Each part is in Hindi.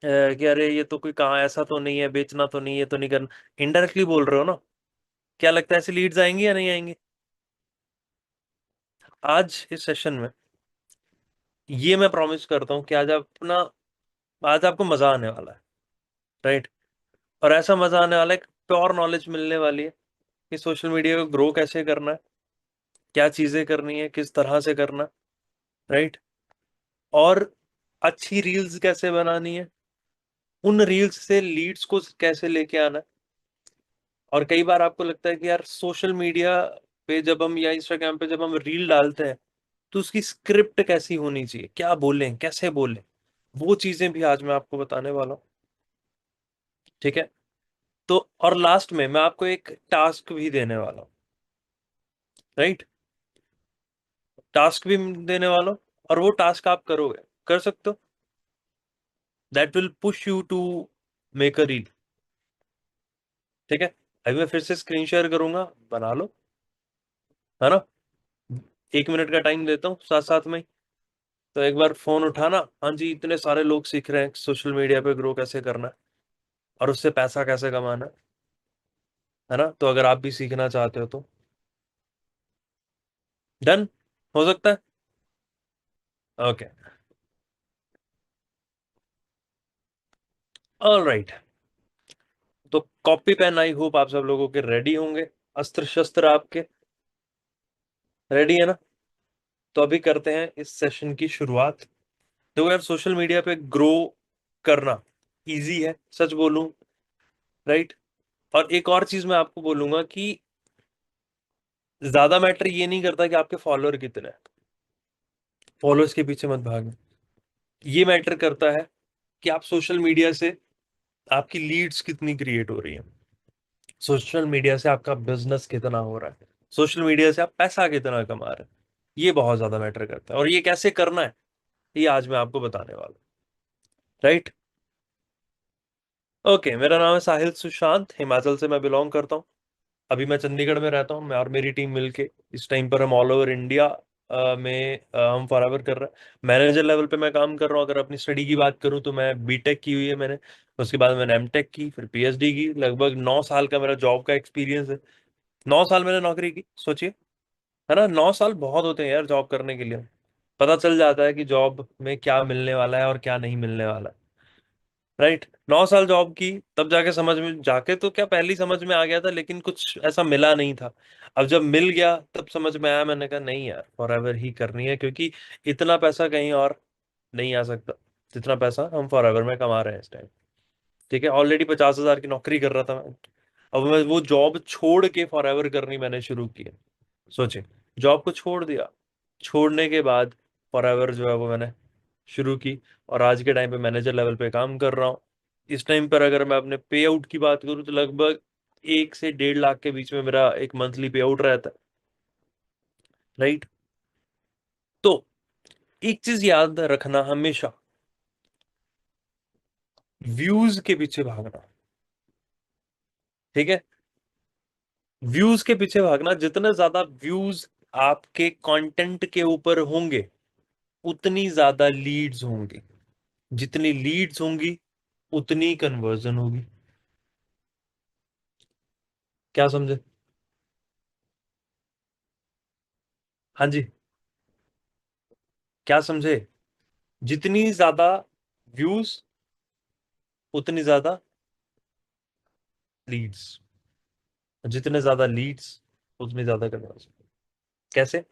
कि अरे ये तो कोई कहाँ ऐसा तो नहीं है, बेचना तो नहीं है, ये तो नहीं करना। इनडायरेक्टली बोल रहे हो ना। क्या लगता है ऐसी लीड्स आएंगी या नहीं आएंगी? आज इस सेशन में ये मैं प्रॉमिस करता हूँ कि आज आपको मजा आने वाला है। राइट। और ऐसा मजा आने वाला है, प्योर नॉलेज मिलने वाली है कि सोशल मीडिया को ग्रो कैसे करना है, क्या चीजें करनी है, किस तरह से करना है। राइट। और अच्छी रील्स कैसे बनानी है, उन रील्स से लीड्स को कैसे लेके आना है। और कई बार आपको लगता है कि यार सोशल मीडिया पे जब हम या इंस्टाग्राम पे जब हम रील डालते हैं तो उसकी स्क्रिप्ट कैसी होनी चाहिए, क्या बोलें कैसे बोलें, वो चीजें भी आज मैं आपको बताने वाला हूँ। ठीक है। तो और लास्ट में मैं आपको एक टास्क भी देने वाला हूँ। राइट। टास्क भी देने वाला हूँ, और वो टास्क आप करोगे, कर सकते हो। That will push you to make a reel. ठीक है। अभी मैं फिर से स्क्रीन शेयर करूंगा, बना लो। है ना। 1 मिनट का टाइम देता हूँ साथ साथ में ही। तो एक बार फोन उठाना, हाँ जी, इतने सारे लोग सीख रहे हैं सोशल मीडिया पे ग्रो कैसे करना है और उससे पैसा कैसे कमाना है ना। तो अगर आप भी सीखना चाहते हो तो डन हो सकता है। ओके। All right. तो कॉपी पेन आई होप आप सब लोगों के रेडी होंगे, अस्त्र शस्त्र आपके रेडी है ना। तो अभी करते हैं इस सेशन की शुरुआत। देखो यार, सोशल मीडिया पे ग्रो करना इजी है, सच बोलूं। राइट। और एक और चीज मैं आपको बोलूंगा कि ज्यादा मैटर ये नहीं करता कि आपके फॉलोअर कितने हैं। फॉलोअर्स के पीछे मत भागना। ये मैटर करता है कि आप सोशल मीडिया से आपकी लीड्स कितनी क्रिएट हो रही है, सोशल मीडिया से आपका बिजनेस कितना हो रहा है, सोशल मीडिया से आप पैसा कितना कमा रहे हैं। ये बहुत ज्यादा मैटर करता है, और ये कैसे करना है ये आज मैं आपको बताने वाला हूँ। राइट। ओके, मेरा नाम है साहिल सुशांत, हिमाचल से मैं बिलोंग करता हूँ। अभी मैं चंडीगढ़ में रहता हूँ। मैं और मेरी टीम मिलके इस टाइम पर हम ऑल ओवर इंडिया में हम फॉरएवर कर रहे हैं। मैनेजर लेवल पे मैं काम कर रहा हूँ। अगर अपनी स्टडी की बात करूँ तो मैं बीटेक की हुई है मैंने। उसके बाद मैंने एमटेक की, फिर पीएचडी की। लगभग 9 साल का मेरा जॉब का एक्सपीरियंस है। 9 साल मैंने नौकरी की, सोचिए। है ना, 9 साल बहुत होते हैं यार जॉब करने के लिए। पता चल जाता है कि जॉब में क्या मिलने वाला है और क्या नहीं मिलने वाला है। राइट। 9 साल जॉब की, तब जाके समझ में, जाके तो क्या पहले ही समझ में आ गया था, लेकिन कुछ ऐसा मिला नहीं था। अब जब मिल गया तब समझ में आया, मैंने कहा नहीं यार, फॉरएवर ही करनी है, क्योंकि इतना पैसा कहीं और नहीं आ सकता जितना पैसा हम फॉरएवर में कमा रहे हैं इस टाइम। ठीक है। ऑलरेडी 50,000 की नौकरी कर रहा था मैं। अब मैं वो जॉब छोड़ के फॉरएवर करनी मैंने शुरू की है। सोचे, जॉब को छोड़ दिया, छोड़ने के बाद फॉरएवर जो है वो मैंने शुरू की। और आज के टाइम पे मैनेजर लेवल पे काम कर रहा हूँ। इस टाइम पर अगर मैं अपने पे आउट की बात करूँ तो लगभग 1 से 1.5 लाख के बीच में मेरा एक मंथली पे आउट रहता है। राइट। तो एक चीज याद रखना हमेशा, व्यूज के पीछे भागना। ठीक है। व्यूज के पीछे भागना, जितने ज्यादा व्यूज आपके कंटेंट के ऊपर होंगे उतनी ज्यादा लीड्स होंगी। जितनी लीड्स होंगी उतनी कन्वर्जन होगी। क्या समझे? हाँ जी। क्या समझे? जितनी ज्यादा व्यूज उतनी ज्यादा लीड्स, जितने ज्यादा लीड्स उतनी ज्यादा कन्वर्जन। कैसे?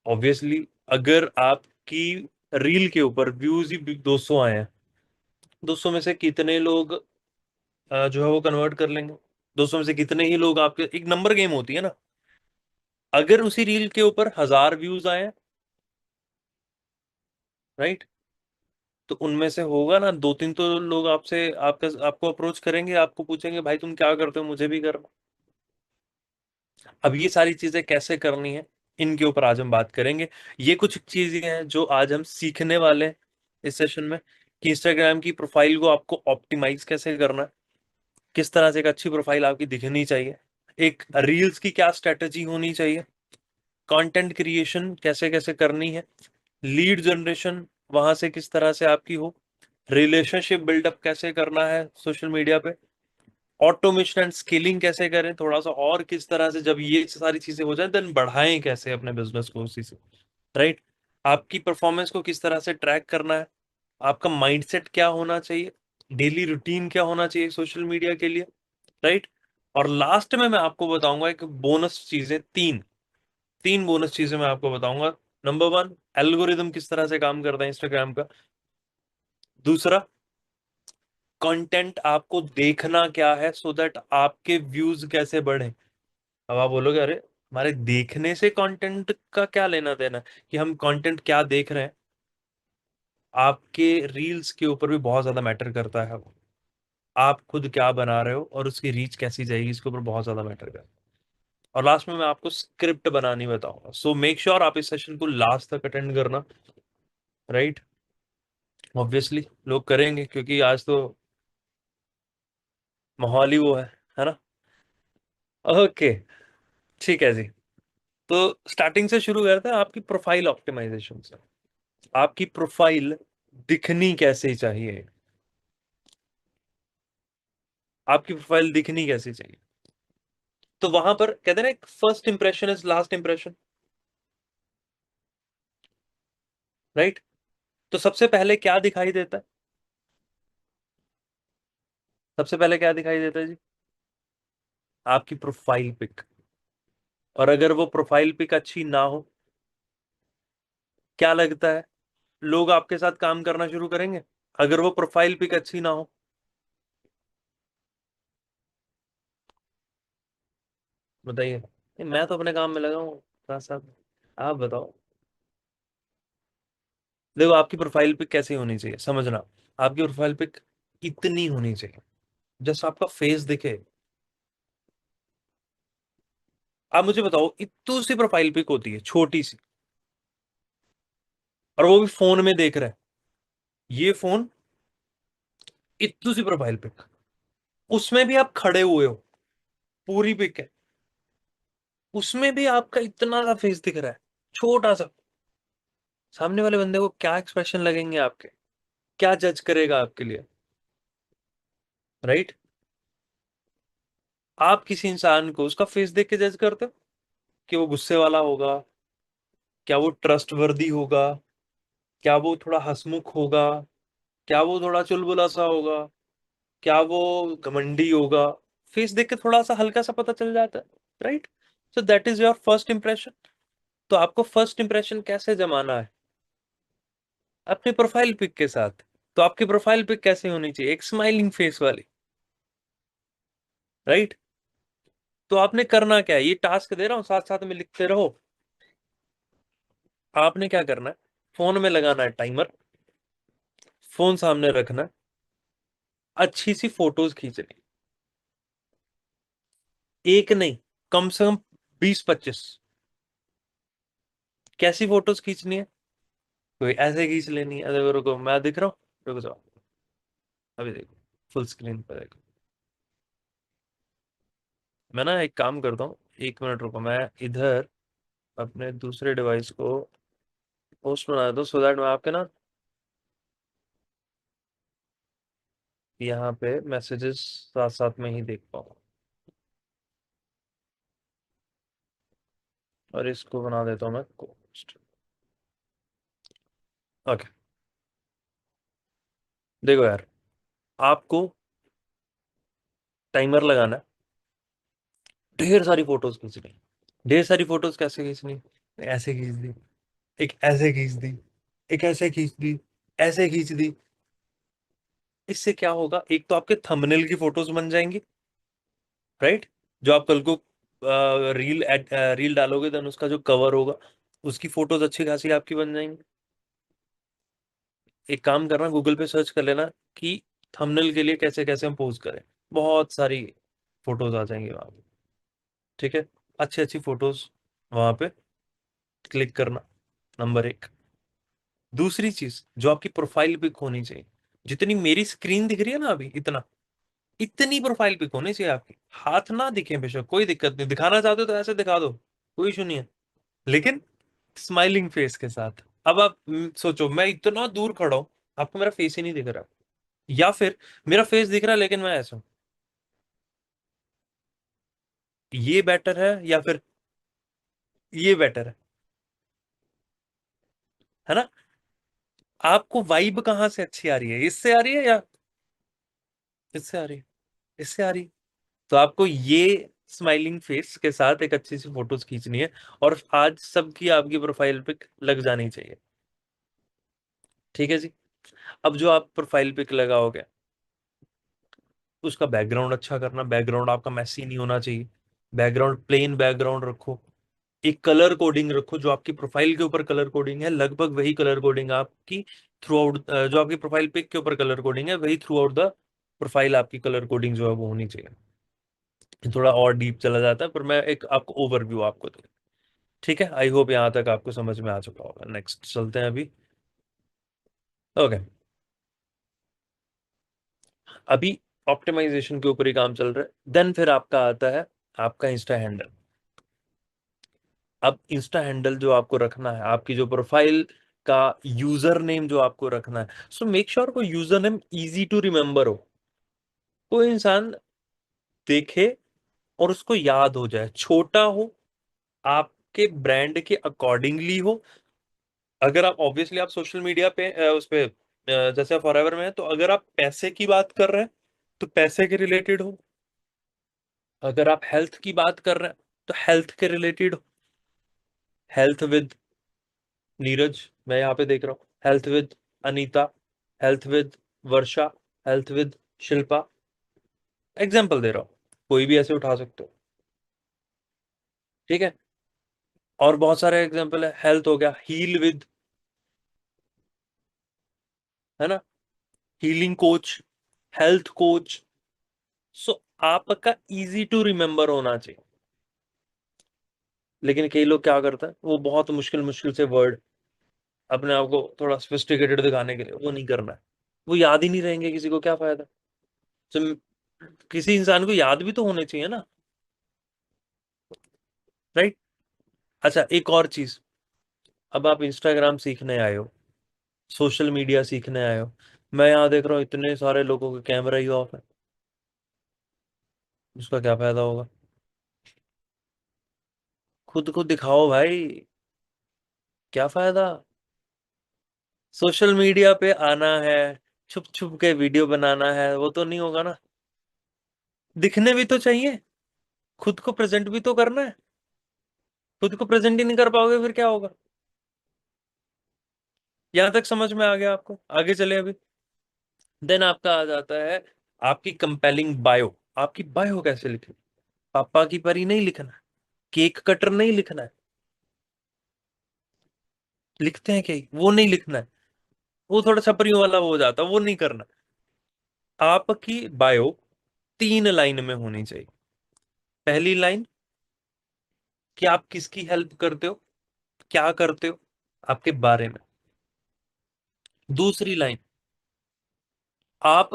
ऑब्वियसली, अगर आपकी रील के ऊपर व्यूज ही 200 आए हैं, 200 में से कितने लोग जो है वो कन्वर्ट कर लेंगे? 200 में से कितने ही लोग, आपके एक नंबर गेम होती है ना। अगर उसी रील के ऊपर 1000 व्यूज आए, राइट, तो उनमें से होगा ना 2-3 तो लोग आपसे आपको अप्रोच करेंगे, आपको पूछेंगे भाई तुम क्या करते हो, मुझे भी करना। अब ये सारी चीजें कैसे करनी है, इनके ऊपर आज हम बात करेंगे। ये कुछ चीजें हैं जो आज हम सीखने वाले हैं इस सेशन में, कि इंस्टाग्राम की प्रोफाइल को आपको ऑप्टिमाइज कैसे करना है, किस तरह से एक अच्छी प्रोफाइल आपकी दिखनी चाहिए, एक रील्स की क्या स्ट्रेटजी होनी चाहिए, कंटेंट क्रिएशन कैसे कैसे करनी है, लीड जनरेशन वहां से किस तरह से आपकी हो, रिलेशनशिप बिल्डअप कैसे करना है सोशल मीडिया पे, ऑटोमेशन एंड स्केलिंग कैसे करें थोड़ा सा, और किस तरह से जब ये सारी चीजें हो जाए देन बढ़ाएं कैसे अपने बिजनेस को उसी से, राइट। आपकी परफॉर्मेंस को किस तरह से ट्रैक करना है, आपका माइंडसेट क्या होना चाहिए, डेली रूटीन क्या होना चाहिए सोशल मीडिया के लिए, राइट। और लास्ट में मैं आपको बताऊंगा एक बोनस चीजें, तीन तीन बोनस चीजें मैं आपको बताऊंगा। नंबर वन, एल्गोरिदम किस तरह से काम करता है इंस्टाग्राम का। दूसरा, कंटेंट आपको देखना क्या है सो दैट आपके व्यूज कैसे बढ़े। अब आप बोलोगे अरे हमारे देखने से कंटेंट का क्या लेना देना है, कि हम कंटेंट क्या देख रहे हैं, आपके रील्स के ऊपर भी बहुत ज्यादा मैटर करता है। आप खुद क्या बना रहे हो और उसकी रीच कैसी जाएगी, इसके ऊपर बहुत ज्यादा मैटर करता है। और लास्ट में मैं आपको स्क्रिप्ट बनानी बताऊंगा, सो मेक श्योर आप इस सेशन को लास्ट तक अटेंड करना, राइट। ऑब्वियसली लोग करेंगे क्योंकि आज तो माहौल ही वो है ना। ओके, ठीक है जी। तो स्टार्टिंग से शुरू करते हैं आपकी प्रोफाइल ऑप्टिमाइजेशन से। आपकी प्रोफाइल दिखनी कैसे चाहिए, आपकी प्रोफाइल दिखनी कैसे चाहिए। तो वहां पर कहते हैं ना, first impression is last impression, right. तो सबसे पहले क्या दिखाई देता है, सबसे पहले क्या दिखाई देता है जी, आपकी प्रोफाइल पिक। और अगर वो प्रोफाइल पिक अच्छी ना हो, क्या लगता है लोग आपके साथ काम करना शुरू करेंगे, अगर वो प्रोफाइल पिक अच्छी ना हो। बताइए। नहीं, मैं तो अपने काम में लगा हूँ साथ साथ, आप बताओ। देखो आपकी प्रोफाइल पिक कैसी होनी चाहिए समझना, आपकी प्रोफाइल पिक इतनी होनी चाहिए जस्ट आपका फेस दिखे। आप मुझे बताओ, इतनी सी प्रोफाइल पिक होती है छोटी सी, और वो भी फोन में देख रहा है, ये फोन, इतनी सी प्रोफाइल पिक, उसमें भी आप खड़े हुए हो, पूरी पिक है, उसमें भी आपका इतना सा फेस दिख रहा है, छोटा सा। सामने वाले बंदे को क्या एक्सप्रेशन लगेंगे आपके, क्या जज करेगा आपके लिए, राइट। आप किसी इंसान को उसका फेस देख के जज करते हो कि वो गुस्से वाला होगा, क्या वो ट्रस्टवर्दी होगा, क्या वो थोड़ा हंसमुख होगा, क्या वो थोड़ा चुलबुला सा होगा, क्या वो घमंडी होगा। फेस देख के थोड़ा सा हल्का सा पता चल जाता है, right. So that is your first impression. तो आपको फर्स्ट इंप्रेशन कैसे जमाना है, अपने प्रोफाइल पिक के साथ। तो आपकी प्रोफाइल पिक कैसे होनी चाहिए, एक स्माइलिंग फेस वाली, राइट। तो आपने करना क्या है, ये टास्क दे रहा हूं साथ साथ में लिखते रहो। आपने क्या करना है, फोन में लगाना है टाइमर, फोन सामने रखना है, अच्छी सी फोटोज खींचनी, एक नहीं, कम से कम 20-25। कैसी फोटोज खींचनी है, कोई ऐसे खींच लेनी है, अरे रुको मैं दिख रहा हूँ, रुको जाओ, अभी देखो फुल स्क्रीन पर देखो। मैं ना एक काम करता हूँ, 1 मिनट रुको, मैं इधर अपने दूसरे डिवाइस को होस्ट बना देता हूँ सो दैट मैं आपके ना यहाँ पे मैसेजेस साथ साथ में ही देख पाऊँ। और इसको बना देता हूँ मैं होस्ट। ओके, देखो यार, आपको टाइमर लगाना है, ढेर सारी फोटोज खींचनी है। ढेर सारी फोटोज कैसे खींचनी है, ऐसे खींच दी, एक ऐसे खींच दी, एक ऐसे खींच दी, ऐसे खींच दी। इससे क्या होगा, एक तो आपके थंबनेल की फोटोज बन जाएंगी, राइट। जो आप कल को रील डालोगे देन उसका जो कवर होगा उसकी फोटोज अच्छी खासी आपकी बन जाएंगी। एक काम करना, गूगल पे सर्च कर लेना कि थंबनेल के लिए कैसे कैसे हम पोज करें, बहुत सारी फोटोज आ जाएंगी वहां पे, ठीक है। अच्छी अच्छी फोटोज वहां पे क्लिक करना, नंबर एक। दूसरी चीज जो आपकी प्रोफाइल पिक होनी चाहिए, जितनी मेरी स्क्रीन दिख रही है ना अभी, इतना इतनी प्रोफाइल पिक होनी चाहिए आपकी। हाथ ना दिखे बेशक, कोई दिक्कत नहीं, दिखाना चाहते हो तो ऐसे दिखा दो, कोई इशू नहीं है, लेकिन स्माइलिंग फेस के साथ। अब आप सोचो मैं इतना दूर खड़ा हूं, आपको मेरा फेस ही नहीं दिख रहा, या फिर मेरा फेस दिख रहा है लेकिन मैं ऐसा हूं। ये बेटर है या फिर ये बेटर है ना? आपको वाइब कहाँ से अच्छी आ रही है, इससे आ रही है या इससे आ रही है? इससे आ रही है। तो आपको ये स्माइलिंग फेस के साथ एक अच्छी सी फोटोज खींचनी है, और आज सबकी आपकी प्रोफाइल पिक लग जानी चाहिए। ठीक है जी। अब जो आप प्रोफाइल पिक लगाओगे, उसका बैकग्राउंड अच्छा करना, बैकग्राउंड आपका मैसी नहीं होना चाहिए। बैकग्राउंड प्लेन बैकग्राउंड रखो। एक कलर कोडिंग रखो, जो आपकी प्रोफाइल के ऊपर कलर कोडिंग है लगभग वही कलर कोडिंग आपकी थ्रू आउट, जो आपकी प्रोफाइल पिक के ऊपर कलर कोडिंग है वही थ्रू आउट द प्रोफाइल आपकी कलर कोडिंग जो है वो होनी चाहिए। ये थोड़ा और डीप चला जाता है, पर मैं एक आपको ओवरव्यू आपको दूं। ठीक है, आई होप यहाँ तक आपको समझ में आ चुका होगा। नेक्स्ट चलते हैं अभी। ओके। अभी ऑप्टिमाइजेशन के ऊपर ही काम चल रहा है, देन फिर आपका आता है आपका इंस्टा हैंडल। अब इंस्टा हैंडल जो आपको रखना है, आपकी जो प्रोफाइल का यूजर नेम जो आपको रखना है, सो मेक श्योर को user name easy to remember हो, कोई इंसान देखे और उसको याद हो जाए, छोटा हो, आपके ब्रांड के अकॉर्डिंगली हो। अगर आप ऑब्वियसली आप सोशल मीडिया पे उस पे जैसे फॉरएवर में है, तो अगर आप पैसे की बात कर रहे हैं तो पैसे के रिलेटेड हो। अगर आप हेल्थ की बात कर रहे हैं तो हेल्थ के रिलेटेड हो। हेल्थ विद नीरज, मैं यहाँ पे देख रहा हूँ, health with Anita, health with Varsha, health with Shilpa, example दे रहा हूँ, कोई भी ऐसे उठा सकते हो। ठीक है। और बहुत सारे एग्जाम्पल है, हेल्थ हो गया हील विद, है ना, हीलिंग कोच, हेल्थ कोच। सो आपका इजी टू रिमेम्बर होना चाहिए। लेकिन कई लोग क्या करते हैं, वो बहुत मुश्किल मुश्किल से वर्ड, अपने आप को थोड़ा सोफिस्टिकेटेड दिखाने के लिए, वो नहीं करना है। वो याद ही नहीं रहेंगे, किसी को क्या फायदा। तो किसी इंसान को याद भी तो होने चाहिए ना, राइट? अच्छा, एक और चीज। अब आप इंस्टाग्राम सीखने आए हो, सोशल मीडिया सीखने आए हो, मैं यहाँ देख रहा हूँ इतने सारे लोगों के कैमरा ही ऑफ है, उसका क्या फायदा होगा? खुद को दिखाओ भाई, क्या फायदा? सोशल मीडिया पे आना है, छुप छुप के वीडियो बनाना है, वो तो नहीं होगा ना। दिखने भी तो चाहिए, खुद को प्रेजेंट भी तो करना है। खुद को प्रेजेंट ही नहीं कर पाओगे फिर क्या होगा? यहां तक समझ में आ गया आपको? आगे चले अभी। देन आपका आ जाता है आपकी कंपेलिंग बायो। आपकी बायो कैसे लिखे? पापा की परी नहीं लिखना है, केक कटर नहीं लिखना है। लिखते हैं क्या, वो नहीं लिखना है, वो थोड़ा छपरियों वाला वो हो जाता है, वो नहीं करना। आपकी बायो 3 लाइन में होनी चाहिए। पहली लाइन कि आप किसकी हेल्प करते हो, क्या करते हो, आपके बारे में। दूसरी लाइन, आप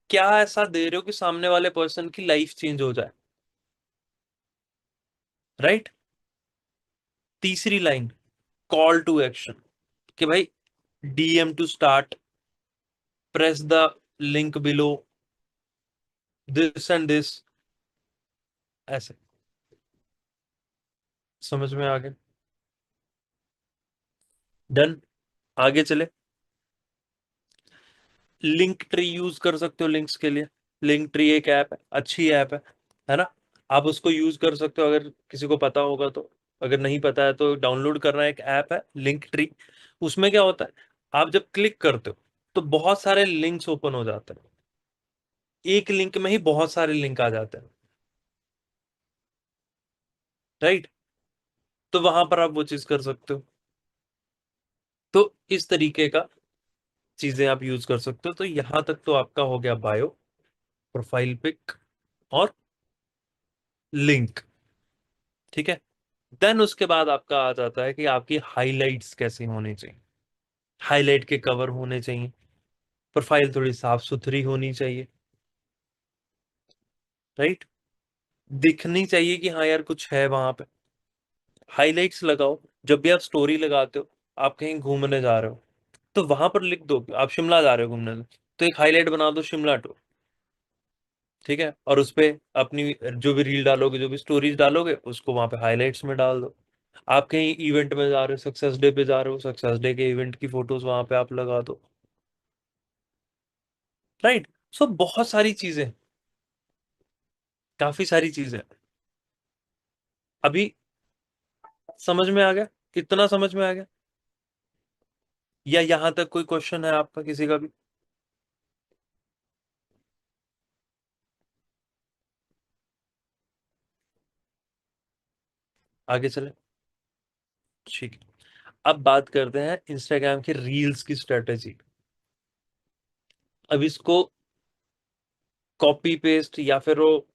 क्या ऐसा दे रहे हो कि सामने वाले पर्सन की लाइफ चेंज हो जाए, राइट? तीसरी लाइन, कॉल टू एक्शन, कि भाई DM to start, press the link below, this and this, ऐसे। समझ में आ गया? डन। आगे चले। लिंक ट्री यूज कर सकते हो लिंक्स के लिए। लिंक ट्री एक ऐप है, अच्छी ऐप है ना? आप उसको यूज कर सकते हो अगर किसी को पता होगा तो। अगर नहीं पता है तो डाउनलोड करना, एक ऐप है लिंक ट्री। उसमें क्या होता है, आप जब क्लिक करते हो तो बहुत सारे लिंक्स ओपन हो जाते हैं, एक लिंक में ही बहुत सारे लिंक आ जाते हैं, राइट? तो वहां पर आप वो चीज कर सकते हो। तो इस तरीके का चीजें आप यूज कर सकते हो। तो यहां तक तो आपका हो गया बायो, प्रोफाइल पिक और लिंक। ठीक है। देन उसके बाद आपका आ जाता है कि आपकी हाइलाइट्स कैसी होनी चाहिए। हाईलाइट के कवर होने चाहिए, प्रोफाइल थोड़ी साफ सुथरी होनी चाहिए, राइट? दिखनी चाहिए कि हाँ यार कुछ है वहां पे। हाइलाइट्स लगाओ जब भी आप स्टोरी लगाते हो, आप कहीं घूमने जा रहे हो, तो वहां पर लिख दो आप शिमला जा रहे हो घूमने, तो एक हाईलाइट बना दो शिमला टूर। ठीक है, और उस पे अपनी जो भी रील डालोगे, जो भी स्टोरीज डालोगे, उसको वहां पे हाईलाइट्स में डाल दो। आप कहीं इवेंट में जा रहे हो, सक्सेस डे पे जा रहे हो, सक्सेस डे के इवेंट की फोटोज वहां पे आप लगा दो। राइट। सो बहुत सारी चीजें, काफी सारी चीजें अभी समझ में आ गया, कितना समझ में आ गया, या यहां तक कोई क्वेश्चन है आपका किसी का भी? आगे चले। ठीक है, अब बात करते हैं इंस्टाग्राम के रील्स की स्ट्रेटेजी। अब इसको कॉपी पेस्ट या फिर वो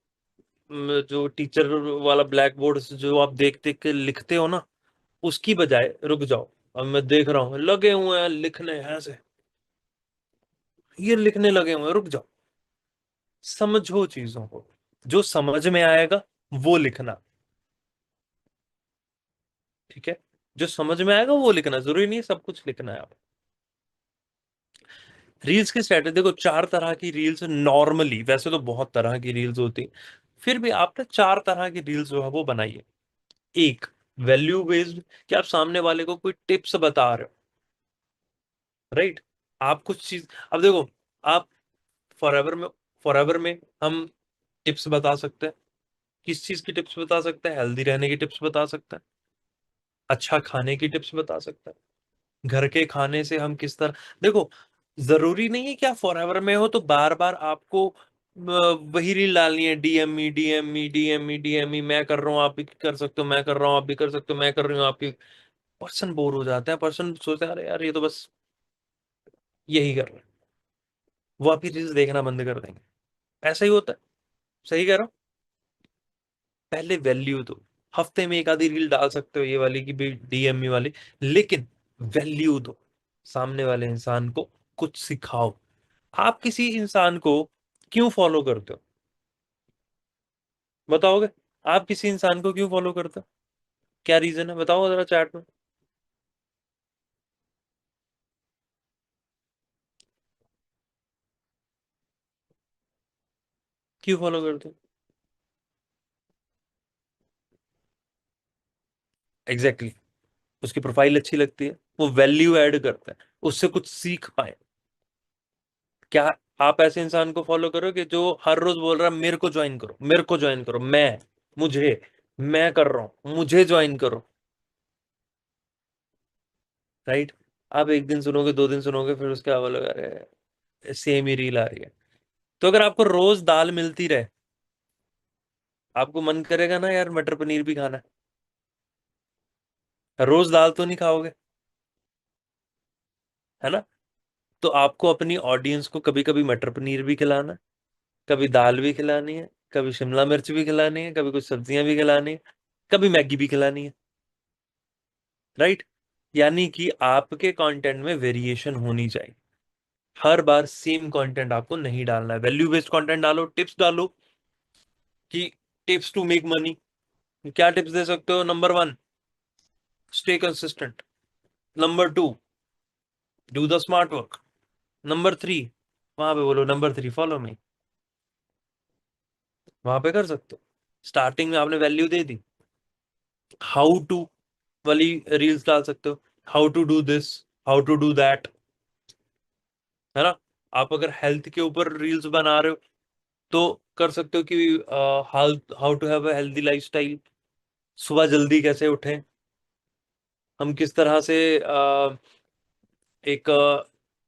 जो टीचर वाला ब्लैक बोर्ड से जो आप देख देख के लिखते हो ना, उसकी बजाय रुक जाओ। अब मैं देख रहा हूँ लगे हुए हैं लिखने ऐसे, ये लिखने लगे हुए हैं, रुक जाओ। समझो चीजों को, जो समझ में आएगा वो लिखना। ठीक है, जो समझ में आएगा वो लिखना, जरूरी नहीं है सब कुछ लिखना है आप। रील्स की स्ट्रेटेजी देखो, चार तरह की रील्स नॉर्मली, वैसे तो बहुत तरह की रील्स होती है, फिर भी आपने चार तरह की रील्स जो है वो बनाइए। एक, वैल्यू बेस्ड, कि आप सामने वाले को कोई टिप्स बता रहे हो। राइट। आप कुछ चीज, अब देखो, आप फॉरएवर में, फॉरएवर में हम टिप्स बता सकते हैं। किस चीज की टिप्स बता सकते हैं? हेल्दी रहने की टिप्स बता सकते हैं, अच्छा खाने की टिप्स बता सकते हैं, घर के खाने से हम किस तरह, देखो, जरूरी नहीं है कि आप फॉरएवर में हो तो बार बार आपको वही रील डालनी है, डीएमई डीएमई डीएमई डीएमई, मैं कर रहा हूँ आप भी कर सकते हो, मैं कर रहा हूँ आप भी कर सकते हो, मैं कर रही हूँ आप भी। पर्सन बोर हो जाता है, पर्सन सोचता है अरे यार ये तो बस यही कर रहे हैं, वो आपकी रील्स देखना बंद कर देंगे। ऐसा ही होता है। सही कह रहा हूँ। पहले वैल्यू दो। हफ्ते में एक आधी रील डाल सकते हो ये वाली की भी, डीएमई वाली, लेकिन वैल्यू दो। सामने वाले इंसान को कुछ सिखाओ। आप किसी इंसान को क्यों फॉलो करते हो? बताओगे? आप किसी इंसान को क्यों फॉलो करते हो? क्या रीजन है बताओ जरा चैट में। क्यों फॉलो करते हो? Exactly exactly. उसकी प्रोफाइल अच्छी लगती है, वो वैल्यू ऐड करता है, उससे कुछ सीख पाए। क्या आप ऐसे इंसान को फॉलो करोगे जो हर रोज बोल रहा है मेरे को ज्वाइन करो, मेरे को ज्वाइन करो, मुझे, मैं कर रहा हूं, मुझे ज्वाइन करो? राइट। आप एक दिन सुनोगे, दो दिन सुनोगे, फिर उसके बाद बोलोगे अरे सेम ही रील आ रही है। तो अगर आपको रोज दाल मिलती रहे, आपको मन करेगा ना यार मटर पनीर भी खाना है? रोज दाल तो नहीं खाओगे, है ना? तो आपको अपनी ऑडियंस को कभी कभी मटर पनीर भी खिलाना है, कभी दाल भी खिलानी है, कभी शिमला मिर्च भी खिलानी है, कभी कुछ सब्जियां भी खिलानी है, कभी मैगी भी खिलानी है। राइट। यानी कि आपके कंटेंट में वेरिएशन होनी चाहिए। हर बार सेम कंटेंट आपको नहीं डालना है, वैल्यू बेस्ड कंटेंट डालो, टिप्स डालो कि टिप्स टू मेक मनी। क्या टिप्स दे सकते हो? Number one, stay consistent. Number two, do the smart work. Number three, वहां पे बोलो नंबर थ्री फॉलो मी। वहां पे कर सकते हो। स्टार्टिंग में आपने वैल्यू दे दी, हाउ टू वाली रील्स डाल सकते हो, how to do this, how to do that, है ना? आप अगर हेल्थ के ऊपर रील्स बना रहे हो तो कर सकते हो कि how how to have a healthy lifestyle, सुबह जल्दी कैसे उठें, हम किस तरह से एक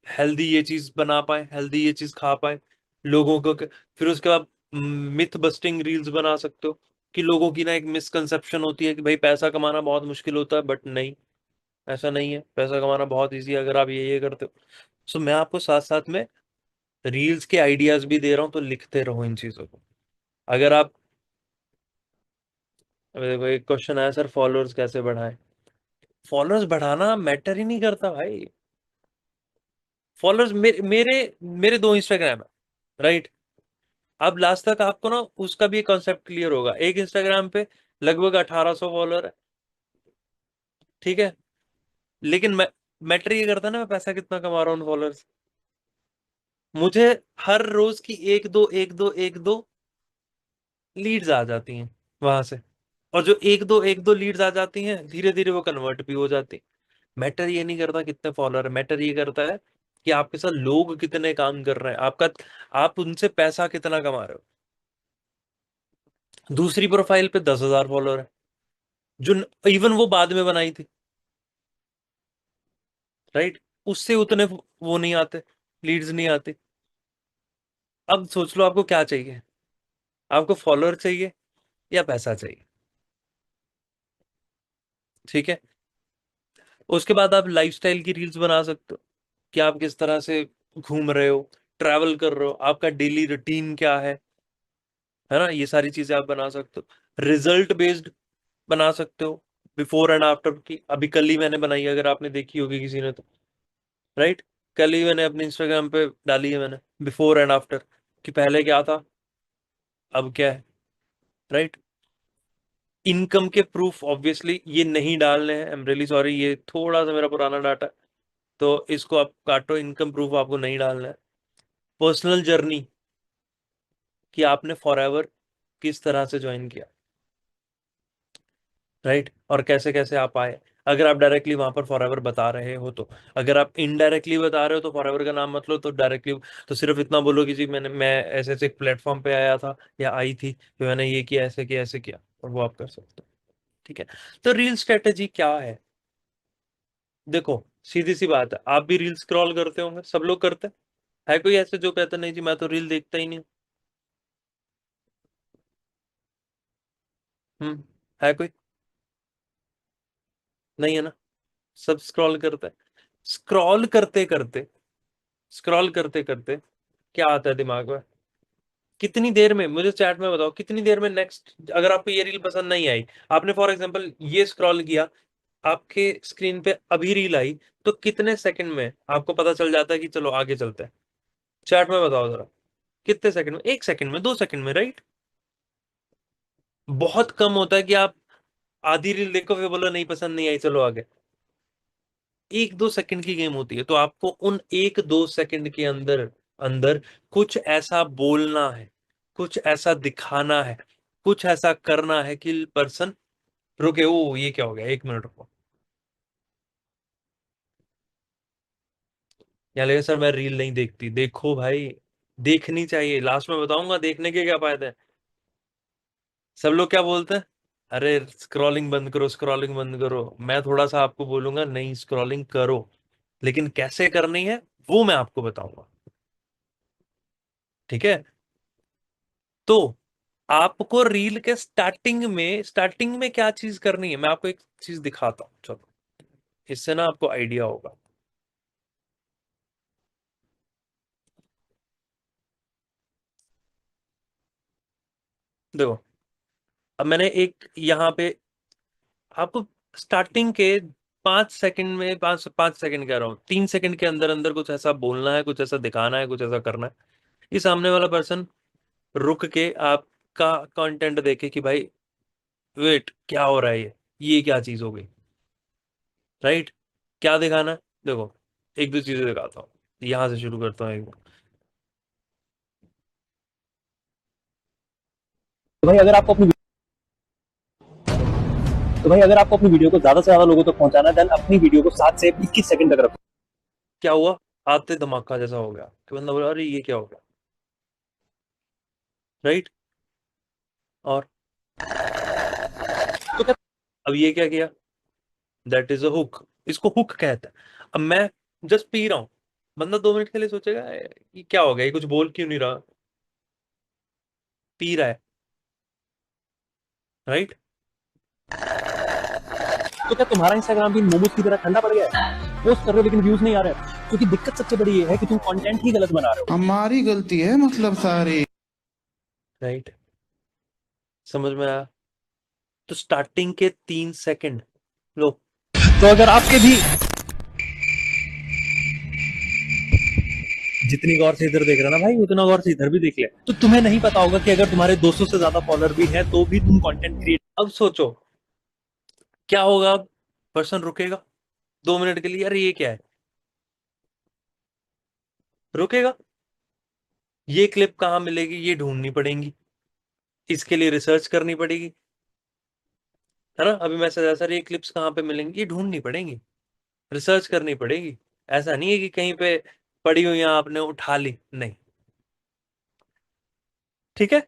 हेल्दी ये चीज बना पाए, हेल्दी ये चीज खा पाए लोगों को। फिर उसके बाद मिथ बस्टिंग रील्स बना सकते हो, कि लोगों की ना एक मिसकंसेप्शन होती है कि भाई पैसा कमाना बहुत मुश्किल होता है, बट नहीं, ऐसा नहीं है, पैसा कमाना बहुत इजी है अगर आप ये करते हो। सो मैं आपको साथ साथ में रील्स के आइडियाज भी दे रहा हूँ, तो लिखते रहो इन चीजों को। अगर आप, अभी देखो एक क्वेश्चन आया सर, फॉलोअर्स कैसे बढ़ाएं? फॉलोअर्स बढ़ाना मैटर ही नहीं करता भाई। फॉलोअर्स मेरे मेरे दो इंस्टाग्राम है, राइट। अब लास्ट तक आपको ना उसका भी कॉन्सेप्ट क्लियर होगा। एक इंस्टाग्राम पे लगभग 1800 फॉलोअर है, ठीक है, लेकिन मैं मैटर ये करता है ना मैं पैसा कितना कमा रहा हूँ फॉलोअर्स। मुझे हर रोज की एक दो लीड्स आ जाती हैं वहां से, और जो एक दो लीड्स आ जाती हैं धीरे धीरे वो कन्वर्ट भी हो जाती। मैटर ये नहीं करता कितने फॉलोअर है, मैटर ये करता है कि आपके साथ लोग कितने काम कर रहे हैं, आपका आप उनसे पैसा कितना कमा रहे हो। दूसरी प्रोफाइल पे 10,000 फॉलोअर है, जो इवन वो बाद में बनाई थी, राइट, उससे उतने वो नहीं आते, लीड्स नहीं आते। अब सोच लो आपको क्या चाहिए, आपको फॉलोअर चाहिए या पैसा चाहिए। ठीक है, उसके बाद आप लाइफस्टाइल की रील्स बना सकते हो कि आप किस तरह से घूम रहे हो, ट्रैवल कर रहे हो, आपका डेली रूटीन क्या है ना, ये सारी चीजें आप बना सकते हो। रिजल्ट बेस्ड बना सकते हो, बिफोर एंड आफ्टर की। अभी कल ही मैंने बनाई है, अगर आपने देखी होगी किसी ने तो, राइट। कल ही मैंने अपने इंस्टाग्राम पे डाली है मैंने, बिफोर एंड आफ्टर, कि पहले क्या था अब क्या है, राइट। इनकम के प्रूफ ऑब्वियसली ये नहीं डालने हैं, आई एम रियली सॉरी, ये थोड़ा सा मेरा पुराना डाटा है, तो इसको आप काटो, इनकम प्रूफ आपको नहीं डालना है। पर्सनल जर्नी, कि आपने फॉरएवर किस तरह से ज्वाइन किया, राइट, और कैसे कैसे आप आए। अगर आप डायरेक्टली वहां पर फॉरएवर बता रहे हो तो, अगर आप इनडायरेक्टली बता रहे हो तो फॉरएवर का नाम मत लो, तो डायरेक्टली तो सिर्फ इतना बोलो कि जी मैं ऐसे ऐसे एक प्लेटफॉर्म पे आया था या आई थी, फिर मैंने ये किया ऐसे किया, और वो आप कर सकते हो। ठीक है, तो रील स्ट्रेटेजी क्या है। देखो, सीधी सी बात है, आप भी रील स्क्रॉल करते होंगे, सब लोग करते हैं। है कोई ऐसे जो कहता नहीं जी मैं तो रील देखता ही नहीं। है कोई? नहीं है ना, सब स्क्रॉल करते हैं। स्क्रॉल करते करते स्क्रॉल करते करते क्या आता है दिमाग में, कितनी देर में, मुझे चैट में बताओ, कितनी देर में नेक्स्ट, अगर आपको ये रील पसंद नहीं आई, आपने फॉर एग्जांपल ये स्क्रॉल किया, आपके स्क्रीन पे अभी रील आई, तो कितने सेकंड में आपको पता चल जाता है कि चलो आगे चलते हैं। चैट में बताओ जरा, कितने सेकंड में, 1 सेकंड में, 2 सेकंड में, राइट। बहुत कम होता है कि आप आधी रील देखो फिर बोलो नहीं पसंद नहीं आई चलो आगे। 1-2 सेकंड की गेम होती है, तो आपको उन 1-2 सेकंड के अंदर अंदर कुछ ऐसा बोलना है, कुछ ऐसा दिखाना है, कुछ ऐसा करना है कि पर्सन रुके, ओ ये क्या हो गया, 1 मिनट रुको। या लगे सर मैं रील नहीं देखती, देखो भाई, देखनी चाहिए, लास्ट में बताऊंगा देखने के क्या फायदे हैं। सब लोग क्या बोलते हैं, अरे स्क्रॉलिंग बंद करो, स्क्रॉलिंग बंद करो, मैं थोड़ा सा आपको बोलूंगा नहीं, स्क्रॉलिंग करो, लेकिन कैसे करनी है वो मैं आपको बताऊंगा। ठीक है, तो आपको रील के स्टार्टिंग में क्या चीज करनी है, मैं आपको एक चीज दिखाता हूँ, चलो, इससे ना आपको आइडिया होगा। देखो, अब मैंने एक यहाँ पे आपको स्टार्टिंग के 5 सेकंड में, 5 5 सेकंड कह रहा हूँ, 3 सेकंड के अंदर अंदर कुछ ऐसा बोलना है, कुछ ऐसा दिखाना है, कुछ ऐसा करना है, ये सामने वाला पर्सन रुक के आपका कंटेंट देखे कि भाई वेट क्या हो रहा है, ये क्या चीज हो गई, राइट। क्या दिखाना है, देखो, एक दो चीजें दिखाता हूँ, यहां से शुरू करता हूँ एक बार। तो भाई अगर आपको अपनी तो भाई अगर आपको अपनी वीडियो को ज्यादा से ज्यादा लोगों तक पहुंचाना है, देन अपनी वीडियो को 7 से 21 सेकंड तक रखो। क्या हुआ, आते धमाका जैसा हो गया कि बंदा बोला अरे ये क्या हो गया, राइट। और तो क्या अब ये क्या किया, दैट इज अ हुक, इसको हुक कहते हैं। अब मैं जस्ट पी रहा हूं, बंदा 2 मिनट के लिए सोचेगा ये क्या हो गया, ये कुछ बोल क्यों नहीं रहा, पी रहा है, राइट। तो क्या तुम्हारा इंस्टाग्राम भी मोमोज की तरह ठंडा पड़ गया है? पोस्ट कर रहे हो लेकिन व्यूज नहीं आ रहे हैं, क्योंकि दिक्कत सबसे बड़ी ये है कि तुम कंटेंट ही गलत बना रहे हो। हमारी गलती है मतलब सारी। राइट, समझ में आया। तो स्टार्टिंग के 3 सेकंड लो, तो अगर आपके भी जितनी गौर से इधर देख रहे हैं ना भाई, उतना गौर से इधर भी देख ले, तो तुम्हें नहीं पता होगा कि अगर तुम्हारे 200 से ज्यादा फॉलोअर भी हैं तो भी तुम कंटेंट क्रिएट। अब सोचो क्या होगा, पर्सन रुकेगा, 2 मिनट के लिए, यार ये क्या है, रुकेगा। ये क्लिप कहाँ मिलेगी, ये ढूंढनी पड़ेगी, इसके लिए रिसर्च करनी पड़ेगी, है ना। अभी मैं सर सर ये क्लिप्स कहाँ पे मिलेंगी, ये ढूंढनी पड़ेगी, रिसर्च करनी पड़ेगी। ऐसा नहीं है कि कहीं पे पड़ी हुई है आपने उठा ली, नहीं। ठीक है।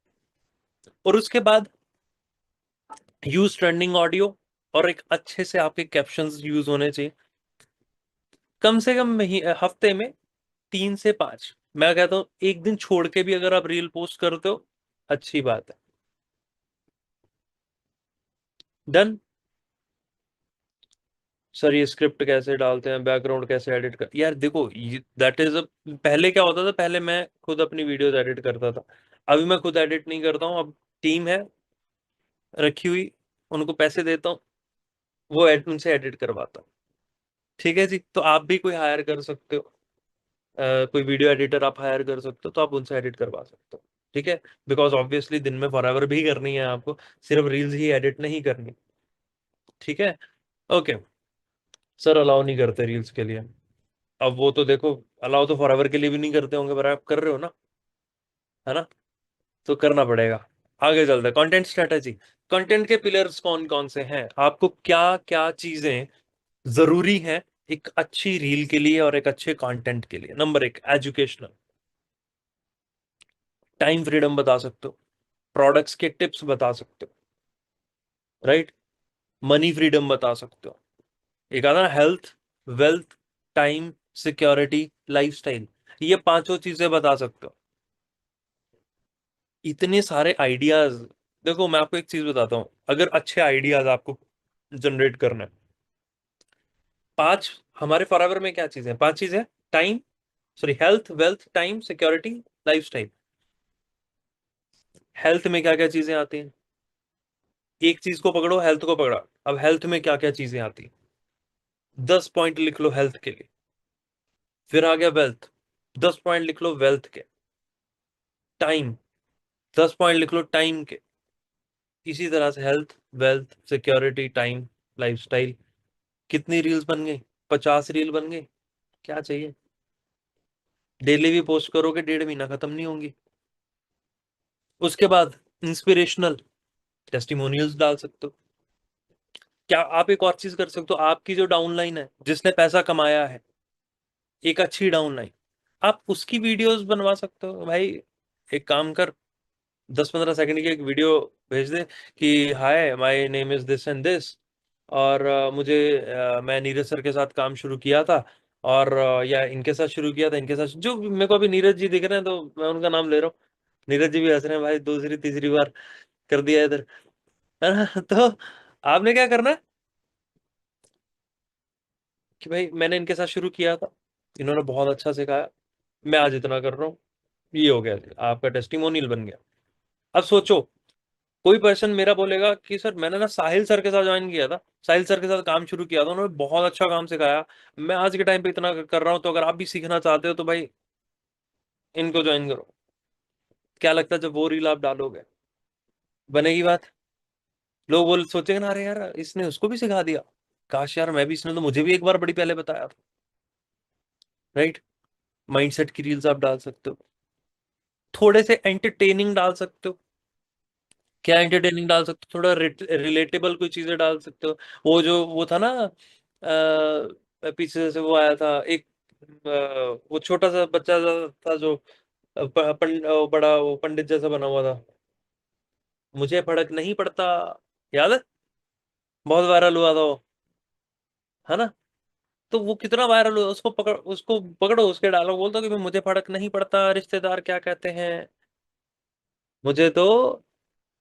और उसके बाद यूज ट्रेंडिंग ऑडियो, और एक अच्छे से आपके कैप्शंस यूज होने चाहिए। कम से कम हफ्ते में 3 से 5, मैं कहता हूँ एक दिन छोड़ के भी अगर आप रील पोस्ट करते हो, अच्छी बात है। डन। सर ये स्क्रिप्ट कैसे डालते हैं, बैकग्राउंड कैसे एडिट कर, यार देखो, दैट इज पहले क्या होता था, पहले मैं खुद अपनी वीडियोस एडिट करता था। अभी मैं खुद एडिट नहीं करता हूँ, अब टीम है रखी हुई, उनको पैसे देता हूँ, वो उनसे एडिट करवाता हूँ। ठीक है जी, तो आप भी कोई हायर कर सकते हो, कोई वीडियो एडिटर आप हायर कर सकते हो, तो आप उनसे एडिट करवा सकते हो। ठीक है। बिकॉज ऑब्वियसली दिन में फॉरएवर भी करनी है आपको, सिर्फ रील्स ही एडिट नहीं करनी। ठीक है। ओके। सर अलाउ नहीं करते रील्स के लिए। अब वो तो देखो, अलाउ तो फॉरएवर के लिए भी नहीं करते होंगे, पर आप कर रहे हो ना, है ना, तो करना पड़ेगा। आगे चलते हैं, कंटेंट स्ट्रेटेजी। कंटेंट के पिलर्स कौन कौन से हैं, आपको क्या क्या चीजें जरूरी हैं एक अच्छी रील के लिए और एक अच्छे कंटेंट के लिए। Number 1, educational. टाइम फ्रीडम बता सकते हो, प्रोडक्ट्स के टिप्स बता सकते हो, राइट। मनी फ्रीडम बता सकते हो। एक आता ना health, wealth, time, security, lifestyle, ये पांचों चीजें बता सकते हो। इतने सारे आइडियाज। देखो मैं आपको एक चीज बताता हूँ, अगर अच्छे आइडियाज आपको जनरेट करना है, पांच, हमारे फॉरएवर में क्या चीजें, 5 चीजें। Time, sorry, health, wealth, time, security, lifestyle. Health में क्या क्या चीजें आती हैं, एक चीज को पकड़ो, हेल्थ को पकड़ा। अब हेल्थ में क्या क्या चीजें आती हैं, 10 पॉइंट लिख लो हेल्थ के लिए। फिर आ गया वेल्थ, 10 पॉइंट लिख लो वेल्थ के। टाइम, 10 पॉइंट लिख लो टाइम के। इसी तरह से health, wealth, security, time, lifestyle. कितनी रील्स बन गई, 50 रील बन गई। क्या चाहिए, डेली भी पोस्ट करोगे 1.5 महीना खत्म नहीं होंगी। उसके बाद इंस्पिरेशनल, टेस्टिमोनियल्स डाल सकते हो। क्या आप एक और चीज कर सकते हो, आपकी जो डाउनलाइन है जिसने पैसा कमाया है, एक अच्छी डाउनलाइन, आप उसकी वीडियोस बनवा सकते हो भाई। एक काम कर, 10-15 सेकंड की एक वीडियो भेज दे कि hi my name is this and this, और मैं नीरज सर के साथ काम शुरू किया था, और या इनके साथ शुरू किया था, इनके साथ जो मेरे को अभी नीरज जी दिख रहे हैं तो मैं उनका नाम ले रहा हूँ। नीरज जी भी हंस रहे हैं भाई, दूसरी तीसरी बार कर दिया इधर, है ना। तो आपने क्या करना है कि भाई मैंने इनके साथ शुरू किया था, इन्होंने बहुत अच्छा सिखाया, मैं आज इतना कर रहा हूँ, ये हो गया, आपका टेस्टिमोनियल बन गया। अब सोचो, कोई पर्सन मेरा बोलेगा कि सर मैंने ना साहिल सर के साथ ज्वाइन किया था, साहिल सर के साथ काम शुरू किया था, उन्होंने बहुत अच्छा काम सिखाया, मैं आज के टाइम पे इतना कर रहा हूं, तो अगर आप भी सीखना चाहते हो तो भाई इनको ज्वाइन करो। क्या लगता है जब वो रील आप डालोगे, बनेगी बात? लोग बोल सोचेंगे ना, अरे यार इसने उसको भी सिखा दिया, काश यार मैं भी, इसने तो मुझे भी एक बार बड़ी पहले बताया था, राइट। माइंडसेट की रील्स आप डाल सकते हो, थोड़े से एंटरटेनिंग डाल सकते हो। क्या एंटरटेनिंग डाल सकते हो, थोड़ा रिलेटेबल कोई चीजें डाल सकते हो। वो था ना, पीछे से वो आया था एक, वो छोटा सा बच्चा था जो बड़ा वो पंडित जैसा बना हुआ था, मुझे फर्क नहीं पड़ता, याद है, बहुत वायरल हुआ था वो, है ना। तो वो कितना वायरल हुआ, उसको पकड़ो, उसके डायलॉग बोलता कि मुझे फर्क नहीं पड़ता रिश्तेदार क्या कहते हैं, मुझे तो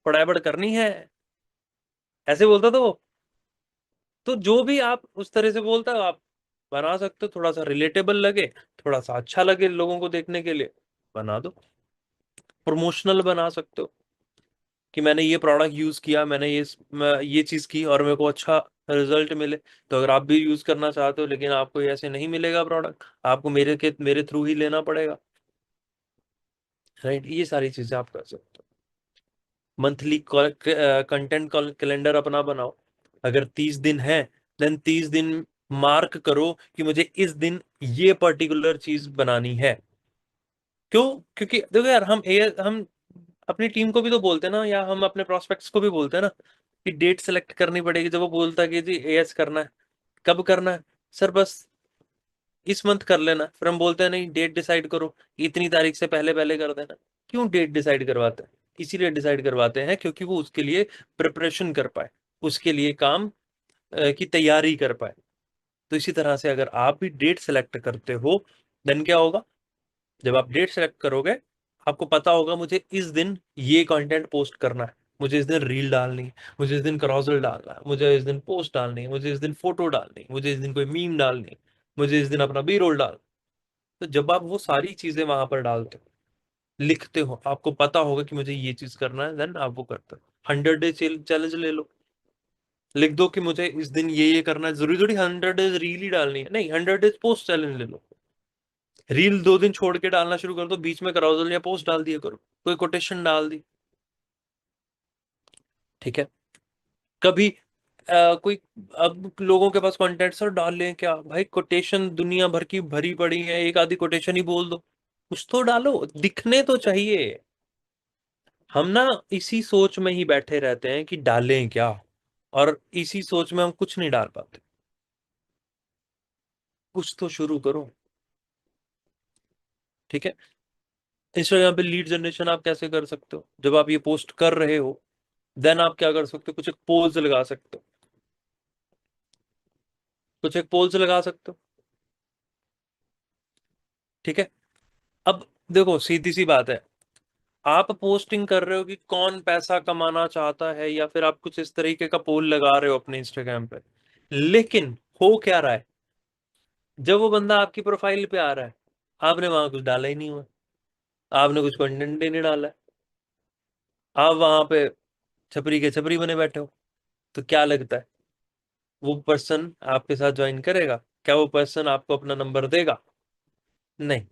पढ़ाई बढ़ करनी है, ऐसे बोलता था वो। तो जो भी आप उस तरह से बोलता हो आप बना सकते हो, थोड़ा सा रिलेटेबल लगे, थोड़ा सा अच्छा लगे लोगों को देखने के लिए, बना दो। प्रमोशनल बना सकते हो कि मैंने ये प्रोडक्ट यूज किया, मैं ये चीज की और मेरे को अच्छा रिजल्ट मिले, तो अगर आप भी यूज करना चाहते हो लेकिन आपको ये ऐसे नहीं मिलेगा प्रोडक्ट, आपको मेरे थ्रू ही लेना पड़ेगा, राइट, ये सारी चीजें आप कर सकते हो। मंथली कंटेंट कैलेंडर अपना बनाओ, अगर 30 दिन है, देन 30 दिन मार्क करो कि मुझे इस दिन ये पर्टिकुलर चीज बनानी है। क्यों? क्योंकि देखो यार, हम अपनी टीम को भी तो बोलते हैं ना, या हम अपने प्रोस्पेक्ट्स को भी बोलते हैं ना कि डेट सेलेक्ट करनी पड़ेगी। जब वो बोलता है कि जी एएस करना है, कब करना है? सर बस इस मंथ कर लेना। फिर हम बोलते हैं नहीं, डेट डिसाइड करो, इतनी तारीख से पहले पहले कर देना। क्यों डेट डिसाइड करवाते हैं? इसीलिए डिसाइड करवाते हैं क्योंकि वो उसके लिए प्रिपरेशन कर पाए, उसके लिए काम की तैयारी कर पाए। तो इसी तरह से अगर आप भी डेट सेलेक्ट करते हो, देन क्या होगा? जब आप डेट सेलेक्ट करोगे, आपको पता होगा मुझे इस दिन ये कंटेंट पोस्ट करना है, मुझे इस दिन रील डालनी है, मुझे इस दिन क्रॉसल डालना है, मुझे इस दिन पोस्ट डालनी है, मुझे इस दिन फोटो डालनी है, मुझे इस दिन कोई मीम डालनी है, मुझे इस दिन अपना बी रोल डाल। तो जब आप वो सारी चीजें वहां पर डालते हो, लिखते हो, आपको पता होगा कि मुझे ये चीज करना है, देन आप वो करते हो। 100 डे चैलेंज ले लो, लिख दो कि मुझे इस दिन ये करना है। जरूरी थोड़ी 100 डेज रील ही डालनी है, नहीं, 100 डेज पोस्ट चैलेंज ले लो। रील 2 दिन छोड़ के डालना शुरू कर दो, बीच में कराउजल या पोस्ट डाल दिया करो, कोई कोटेशन डाल दी, ठीक है? कभी कोई, अब लोगों के पास कंटेंट, सर डाल लें क्या भाई? कोटेशन दुनिया भर की भरी पड़ी है, एक आधी कोटेशन ही बोल दो, कुछ तो डालो, दिखने तो चाहिए। हम ना इसी सोच में ही बैठे रहते हैं कि डालें क्या, और इसी सोच में हम कुछ नहीं डाल पाते। कुछ तो शुरू करो, ठीक है? इंस्टाग्राम पे लीड जनरेशन आप कैसे कर सकते हो? जब आप ये पोस्ट कर रहे हो, देन आप क्या कर सकते हो? कुछ एक पोल्स लगा सकते हो, कुछ एक पोल्स लगा सकते हो, ठीक है? अब देखो, सीधी सी बात है, आप पोस्टिंग कर रहे हो कि कौन पैसा कमाना चाहता है, या फिर आप कुछ इस तरीके का पोल लगा रहे हो अपने इंस्टाग्राम पे, लेकिन हो क्या रहा है? जब वो बंदा आपकी प्रोफाइल पे आ रहा है, आपने वहां कुछ डाला ही नहीं हुआ, आपने कुछ कंटेंट ही नहीं डाला है, आप वहां पे छपरी के छपरी बने बैठे हो। तो क्या लगता है, वो पर्सन आपके साथ ज्वाइन करेगा? क्या वो पर्सन आपको अपना नंबर देगा? नहीं।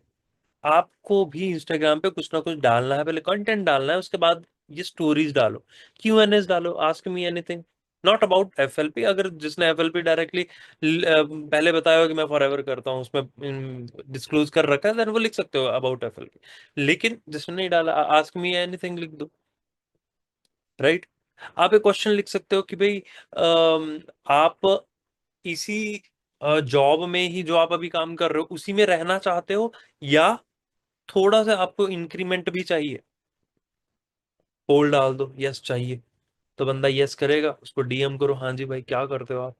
आपको भी इंस्टाग्राम पे कुछ ना कुछ डालना है, पहले कंटेंट डालना है, उसके बाद ये स्टोरीज डालो, Q&As डालो, ask me anything, not about FLP. अगर जिसने एफएलपी डायरेक्टली पहले बताया हो कि मैं फॉरएवर करता हूँ, उसमें डिस्क्लोज कर रखा है, देन वो लिख सकते हो अबाउट एफएलपी। लेकिन जिसने नहीं डाला, आस्क मी एनीथिंग लिख दो, राइट? आप एक क्वेश्चन लिख सकते हो कि भाई आप इसी जॉब में ही, जो आप अभी काम कर रहे हो उसी में रहना चाहते हो, या थोड़ा सा आपको इंक्रीमेंट भी चाहिए? पोल डाल दो, यस चाहिए। तो बंदा यस करेगा, उसको डीएम करो, हाँ जी भाई क्या करते हो आप,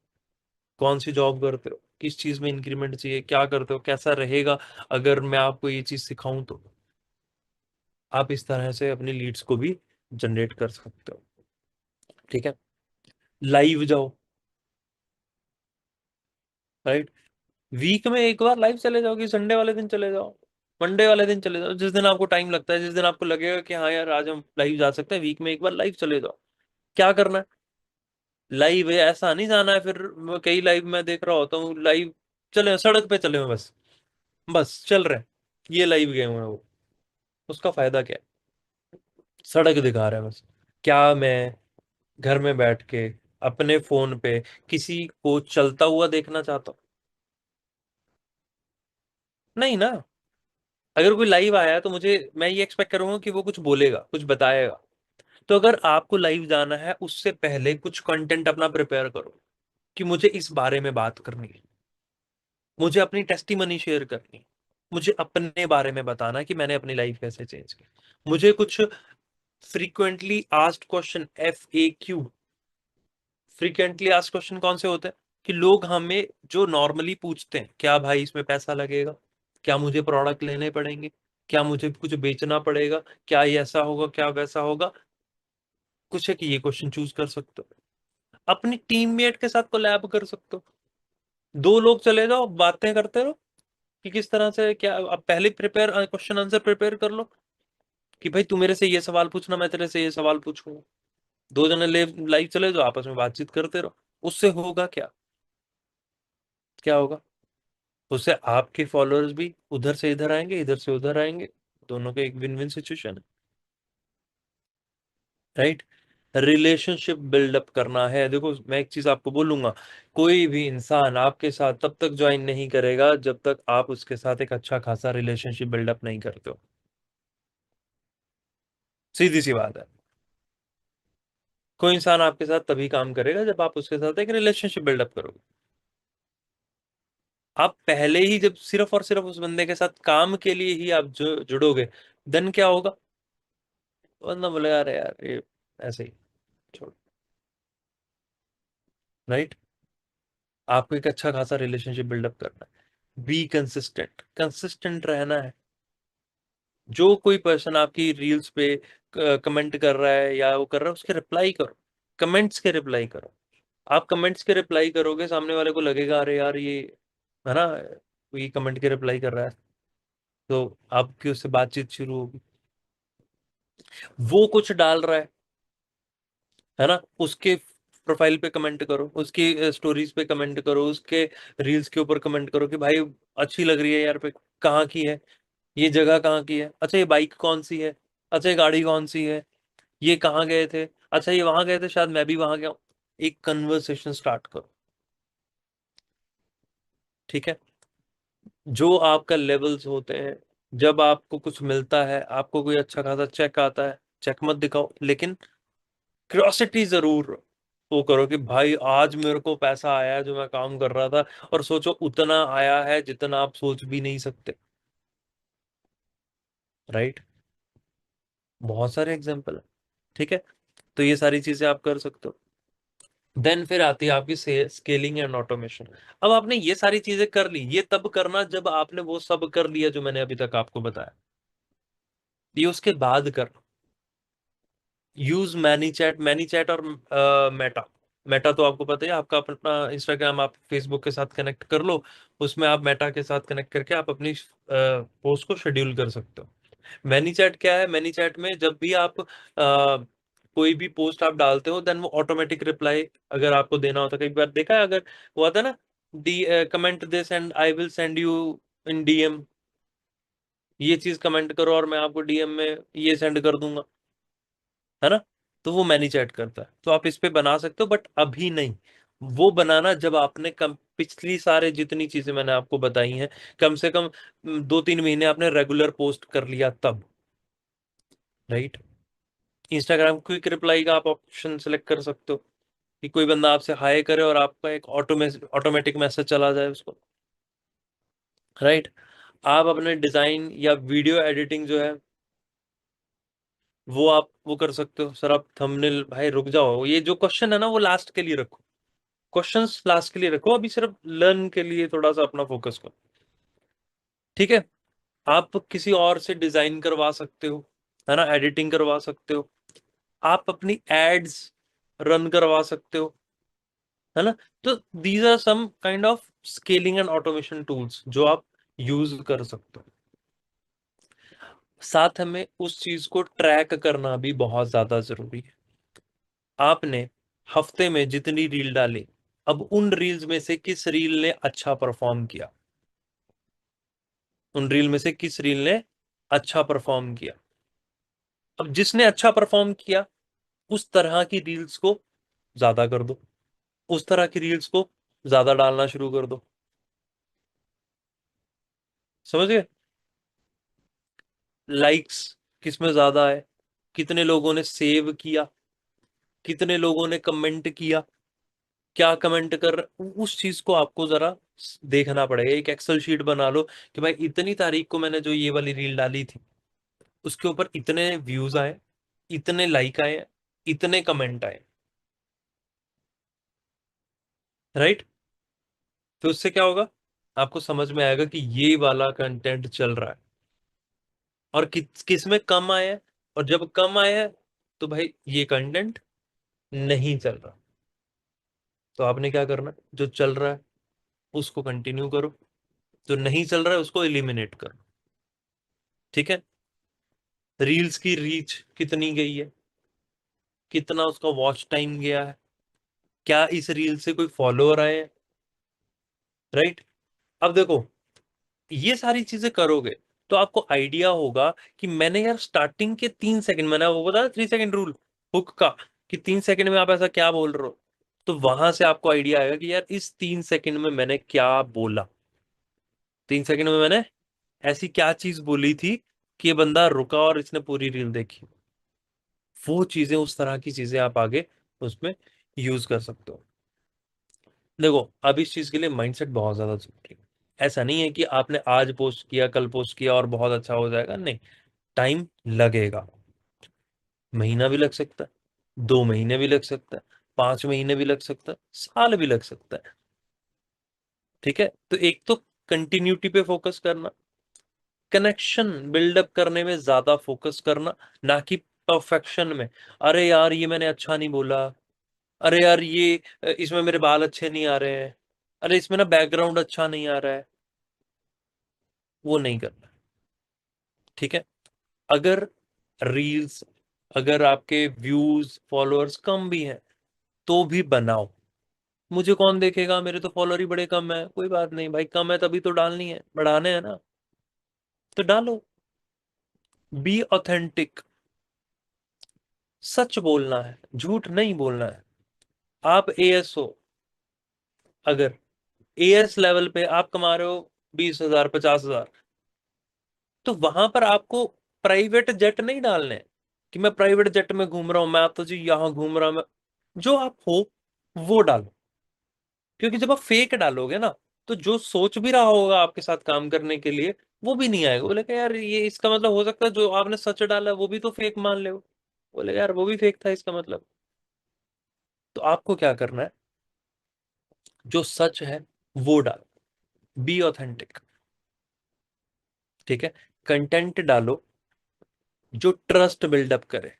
कौन सी जॉब करते हो, किस चीज में इंक्रीमेंट चाहिए, क्या करते हो, कैसा रहेगा अगर मैं आपको ये चीज सिखाऊं तो। आप इस तरह से अपनी लीड्स को भी जनरेट कर सकते हो, ठीक है? लाइव जाओ, राइट? वीक में एक बार लाइव चले जाओ, कि संडे वाले दिन चले जाओ, मंडे वाले दिन चले जाओ, जिस दिन आपको टाइम लगता है, जिस दिन आपको लगेगा कि हाँ यार आज हम लाइव जा सकते हैं, वीक में एक बार लाइव चले जाओ। क्या करना है? लाइव है, ऐसा नहीं जाना है फिर। कई लाइव मैं देख रहा होता हूँ, लाइव चले सड़क पे चले हुए, बस बस चल रहे हैं, ये लाइव गए हुए हैं वो। उसका फायदा क्या है? सड़क दिखा रहे हैं बस। क्या मैं घर में बैठ के अपने फोन पे किसी को चलता हुआ देखना चाहता हूँ? नहीं ना। अगर कोई लाइव आया है तो मुझे, मैं ये एक्सपेक्ट करूंगा कि वो कुछ बोलेगा, कुछ बताएगा। तो अगर आपको लाइव जाना है, उससे पहले कुछ कंटेंट अपना प्रिपेयर करो कि मुझे इस बारे में बात करनी है, मुझे अपनी टेस्टिमनी शेयर करनी है, मुझे अपने बारे में बताना है कि मैंने अपनी लाइफ कैसे चेंज की। मुझे कुछ frequently asked question, FAQ, frequently asked question कौन से होते हैं? कि लोग हमें जो नॉर्मली पूछते हैं, क्या भाई इसमें पैसा लगेगा, क्या मुझे प्रोडक्ट लेने पड़ेंगे, क्या मुझे कुछ बेचना पड़ेगा, क्या ये ऐसा होगा, क्या वैसा होगा, कुछ है कि ये क्वेश्चन चूज कर सकते हो। अपनी टीममेट के साथ कोलैब कर सकते हो, 2 लोग चले जाओ, बातें करते रहो कि किस तरह से क्या। अब पहले प्रिपेयर क्वेश्चन आंसर प्रिपेयर कर लो कि भाई तू मेरे से ये सवाल पूछना, मैं तेरे से ये सवाल पूछूंगा। 2 जने लाइव चले जाओ, आपस में बातचीत करते रहो। उससे होगा क्या? क्या होगा? उससे आपके फॉलोअर्स भी उधर से इधर आएंगे, इधर से उधर आएंगे, दोनों के एक विन विन सिचुएशन है, राइट? रिलेशनशिप बिल्डअप करना है। देखो मैं एक चीज आपको बोलूंगा, कोई भी इंसान आपके साथ तब तक ज्वाइन नहीं करेगा जब तक आप उसके साथ एक अच्छा खासा रिलेशनशिप बिल्डअप नहीं करते हो। सीधी सी बात है। कोई इंसान आपके साथ तभी काम करेगा जब आप उसके साथ एक रिलेशनशिप बिल्डअप करोगे। आप पहले ही जब सिर्फ और सिर्फ उस बंदे के साथ काम के लिए ही आप जुड़ोगे, देन क्या होगा? बंदा बोलेगा अरे यार ये ऐसे ही छोड़। राइट। आपको एक अच्छा खासा रिलेशनशिप बिल्डअप करना है, बी कंसिस्टेंट, कंसिस्टेंट रहना है। जो कोई पर्सन आपकी रील्स पे कमेंट कर रहा है या वो कर रहा है, उसके रिप्लाई करो, कमेंट्स के रिप्लाई करो। आप कमेंट्स के रिप्लाई करोगे, सामने वाले को लगेगा अरे यार ये है ना, ये कमेंट के रिप्लाई कर रहा है, तो आपकी उससे बातचीत शुरू होगी। वो कुछ डाल रहा है ना, उसके प्रोफाइल पे कमेंट करो, उसकी स्टोरीज पे कमेंट करो, उसके रील्स के ऊपर कमेंट करो कि भाई अच्छी लग रही है यार पे, कहाँ की है, ये जगह कहाँ की है, अच्छा ये बाइक कौन सी है, अच्छा ये गाड़ी कौन सी है, ये कहाँ गए थे, अच्छा ये वहां गए थे, शायद मैं भी वहां गया हूँ। एक कन्वर्सेशन स्टार्ट करो। ठीक है। जो आपका लेवल्स होते हैं, जब आपको कुछ मिलता है, आपको कोई अच्छा खासा चेक आता है, चेक मत दिखाओ, लेकिन क्यूरियोसिटी जरूर वो करो कि भाई आज मेरे को पैसा आया है जो मैं काम कर रहा था, और सोचो उतना आया है जितना आप सोच भी नहीं सकते। राइट। बहुत सारे एग्जांपल है। ठीक है। तो ये सारी चीजें आप कर सकते हो। देन फिर आती है आपकी स्केलिंग एंड ऑटोमेशन। अब आपने ये सारी चीजें कर ली, ये तब करना जब आपने वो सब कर लिया जो मैंने अभी तक आपको बताया। ये उसके बाद करना। यूज मैनी चैट और मेटा। मेटा तो आपको पता है, आपका अपना इंस्टाग्राम आप फेसबुक के साथ कनेक्ट कर लो, उसमें आप मेटा के साथ कनेक्ट करके आप अपनी पोस्ट को शेड्यूल कर सकते हो। मैनी चैट क्या है? मैनी चैट में जब भी आप कोई भी पोस्ट आप डालते हो, देन वो ऑटोमेटिक रिप्लाई अगर आपको देना होता है, कई बार देखा है, अगर हुआ था ना, D comment this and I will send you in DM, ये चीज कमेंट करो और मैं आपको डीएम में ये सेंड कर दूंगा, है ना। तो वो मैनी चैट करता है, तो आप इस पे बना सकते हो, बट अभी नहीं। वो बनाना जब आपने कम पिछली सारे जितनी चीजें मैंने आपको बताई हैं, कम से कम 2-3 महीने आपने रेगुलर पोस्ट कर लिया तब। राइट। इंस्टाग्राम क्विक रिप्लाई का आप ऑप्शन सेलेक्ट कर सकते हो कि कोई बंदा आपसे हाय करे और आपका एक ऑटोमेटिक मैसेज चला जाए उसको। राइट। आप अपने डिजाइन या वीडियो एडिटिंग जो है वो आप वो कर सकते हो। सर आप थंबनेल, भाई रुक जाओ, ये जो क्वेश्चन है ना वो लास्ट के लिए रखो, क्वेश्चंस लास्ट के लिए रखो, अभी सिर्फ लर्न के लिए थोड़ा सा अपना फोकस करो। ठीक है। आप किसी और से डिजाइन करवा सकते हो, है ना, एडिटिंग करवा सकते हो, आप अपनी एड्स रन करवा सकते हो, है ना। तो these are some kind of scaling and automation tools जो आप यूज कर सकते हो। साथ में उस चीज को ट्रैक करना भी बहुत ज्यादा जरूरी है। आपने हफ्ते में जितनी रील डाली, अब उन रील्स में से किस रील ने अच्छा परफॉर्म किया, उन रील में से किस रील ने अच्छा परफॉर्म किया। अब जिसने अच्छा परफॉर्म किया, उस तरह की रील्स को ज्यादा कर दो, उस तरह की रील्स को ज्यादा डालना शुरू कर दो। समझ गए? लाइक्स किसमें ज्यादा है, कितने लोगों ने सेव किया, कितने लोगों ने कमेंट किया, क्या कमेंट कर, उस चीज को आपको जरा देखना पड़ेगा। एक एक्सेल शीट बना लो कि भाई इतनी तारीख को मैंने जो ये वाली रील डाली थी, उसके ऊपर इतने व्यूज आए, इतने लाइक आए, इतने कमेंट आए। राइट। तो उससे क्या होगा, आपको समझ में आएगा कि ये वाला कंटेंट चल रहा है, और किस में कम आया है, और जब कम आया है तो भाई ये कंटेंट नहीं चल रहा। तो आपने क्या करना है, जो चल रहा है उसको कंटिन्यू करो, जो नहीं चल रहा है उसको एलिमिनेट करो। ठीक है। रील्स की रीच कितनी गई है, कितना उसका वॉच टाइम गया है, क्या इस रील से कोई फॉलोअर आए हैं। राइट। अब देखो, ये सारी चीजें करोगे तो आपको आइडिया होगा कि मैंने यार स्टार्टिंग के 3 सेकंड, मैंने वो बताया 3 सेकंड रूल हुक का, कि 3 सेकंड में आप ऐसा क्या बोल रहे हो, तो वहां से आपको आइडिया आएगा कि यार इस 3 सेकंड में मैंने क्या बोला, 3 सेकंड में मैंने ऐसी क्या चीज बोली थी कि ये बंदा रुका और इसने पूरी रील देखी। वो चीजें, उस तरह की चीजें आप आगे उसमें यूज कर सकते हो। देखो, अब इस चीज के लिए माइंडसेट बहुत ज्यादा जरूरी है। ऐसा नहीं है कि आपने आज पोस्ट किया, कल पोस्ट किया और बहुत अच्छा हो जाएगा, नहीं। टाइम लगेगा, महीना भी लग सकता है, 2 महीने भी लग सकता है, 5 महीने भी लग सकता है, साल भी लग सकता है। ठीक है, तो एक तो कंटिन्यूटी पे फोकस करना, कनेक्शन बिल्डअप करने में ज्यादा फोकस करना, ना कि परफेक्शन में। अरे यार ये मैंने अच्छा नहीं बोला, अरे यार ये इसमें मेरे बाल अच्छे नहीं आ रहे हैं, अरे इसमें ना बैकग्राउंड अच्छा नहीं आ रहा है, वो नहीं करना। ठीक है, अगर रील्स, अगर आपके व्यूज फॉलोअर्स कम भी हैं तो भी बनाओ। मुझे कौन देखेगा, मेरे तो फॉलोअर ही बड़े कम है, कोई बात नहीं भाई, कम है तभी तो डालनी है, बढ़ाने हैं ना, तो डालो। बी ऑथेंटिक, सच बोलना है, झूठ नहीं बोलना है। आप एएस हो, अगर एएस लेवल पे आप कमा रहे हो 20,000 50,000, तो वहां पर आपको प्राइवेट जेट नहीं डालने हैं कि मैं प्राइवेट जेट में घूम रहा हूं, मैं तो जी यहां घूम रहा हूं जो आप हो वो डालो। क्योंकि जब आप फेक डालोगे ना, तो जो सोच भी रहा होगा आपके साथ काम करने के लिए, वो भी नहीं आएगा, बोलेगा यार ये इसका मतलब हो सकता है जो आपने सच डाला है वो भी तो फेक मान ले, बोलेगा यार वो भी फेक था इसका मतलब। तो आपको क्या करना है, जो सच है वो डालो, बी ऑथेंटिक। ठीक है, कंटेंट डालो जो ट्रस्ट बिल्डअप करे,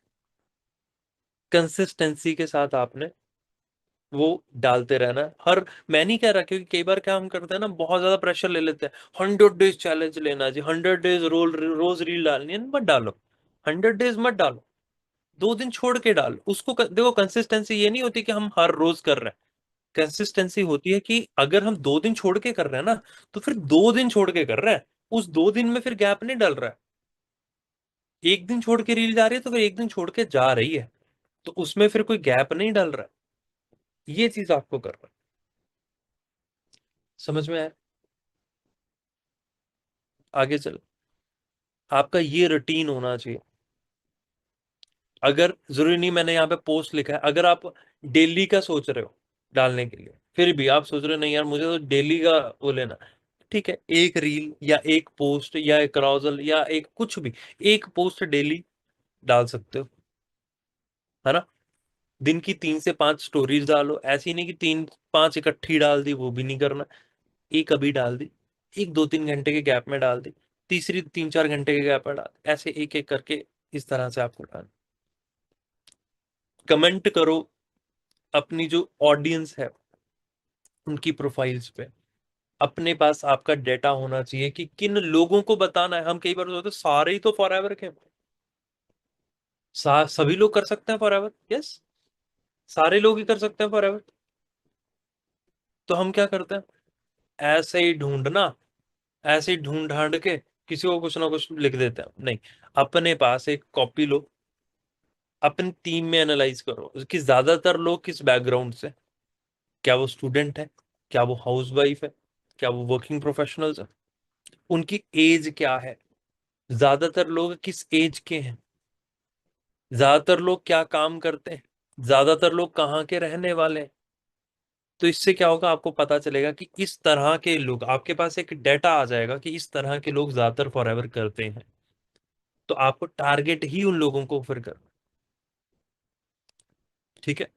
कंसिस्टेंसी के साथ आपने वो डालते रहना है। हर, मैं नहीं कह रहा, क्योंकि कई बार क्या हम करते हैं ना, बहुत ज्यादा प्रेशर ले लेते हैं, 100 डेज चैलेंज लेना जी, 100 डेज रोज रील डालनी है, मत डालो। 100 डेज मत डालो, 2 दिन छोड़ के डालो उसको। देखो, कंसिस्टेंसी ये नहीं होती कि हम हर रोज कर रहे हैं, कंसिस्टेंसी होती है कि अगर हम 2 दिन छोड़ के कर रहे हैं ना, तो फिर 2 दिन छोड़ के कर रहे हैं, उस 2 दिन में फिर गैप नहीं डल रहा है। एक दिन छोड़ के रील जा रही है तो फिर एक दिन छोड़ के जा रही है, तो उसमें फिर कोई गैप नहीं डल रहा है। ये चीज आपको करना है। समझ में आया? आगे चलो, आपका ये रूटीन होना चाहिए। अगर जरूरी नहीं मैंने यहाँ पे पोस्ट लिखा है, अगर आप डेली का सोच रहे हो डालने के लिए, फिर भी आप सोच रहे हो नहीं यार मुझे तो डेली का वो लेना, ठीक है, एक रील या एक पोस्ट या एक क्राउजल या एक कुछ भी, एक पोस्ट डेली डाल सकते हो, है ना। दिन की 3 से 5 स्टोरीज डालो, ऐसी नहीं कि 3 5 इकट्ठी डाल दी, वो भी नहीं करना। एक अभी डाल दी, एक 2 3 घंटे के गैप में डाल दी, तीसरी 3 4 घंटे के गैप में डाल दी, ऐसे एक एक करके इस तरह से आपको डाल। कमेंट करो अपनी जो ऑडियंस है उनकी प्रोफाइल्स पे, अपने पास आपका डेटा होना चाहिए कि किन लोगों को बताना है। हम कई बार सोचते हैं, सारे ही तो फॉरएवर के, सभी लोग कर सकते हैं फॉरएवर, यस, सारे लोग ही कर सकते हैं फॉरएवर। तो हम क्या करते हैं, ऐसे ही ढूंढना, ऐसे ही ढूंढ ढांड के किसी को कुछ ना कुछ लिख देते हैं, नहीं। अपने पास एक कॉपी लो, अपनी टीम में एनालाइज करो कि ज्यादातर लोग किस बैकग्राउंड से, क्या वो स्टूडेंट है, क्या वो हाउस वाइफ है, क्या वो वर्किंग प्रोफेशनल्स है, उनकी एज क्या है, ज्यादातर लोग किस एज के हैं, ज्यादातर लोग क्या काम करते हैं, ज्यादातर लोग कहाँ के रहने वाले हैं। तो इससे क्या होगा, आपको पता चलेगा कि इस तरह के लोग, आपके पास एक डेटा आ जाएगा कि इस तरह के लोग ज्यादातर फॉरएवर करते हैं, तो आपको टारगेट ही उन लोगों को फिर कर। ठीक है,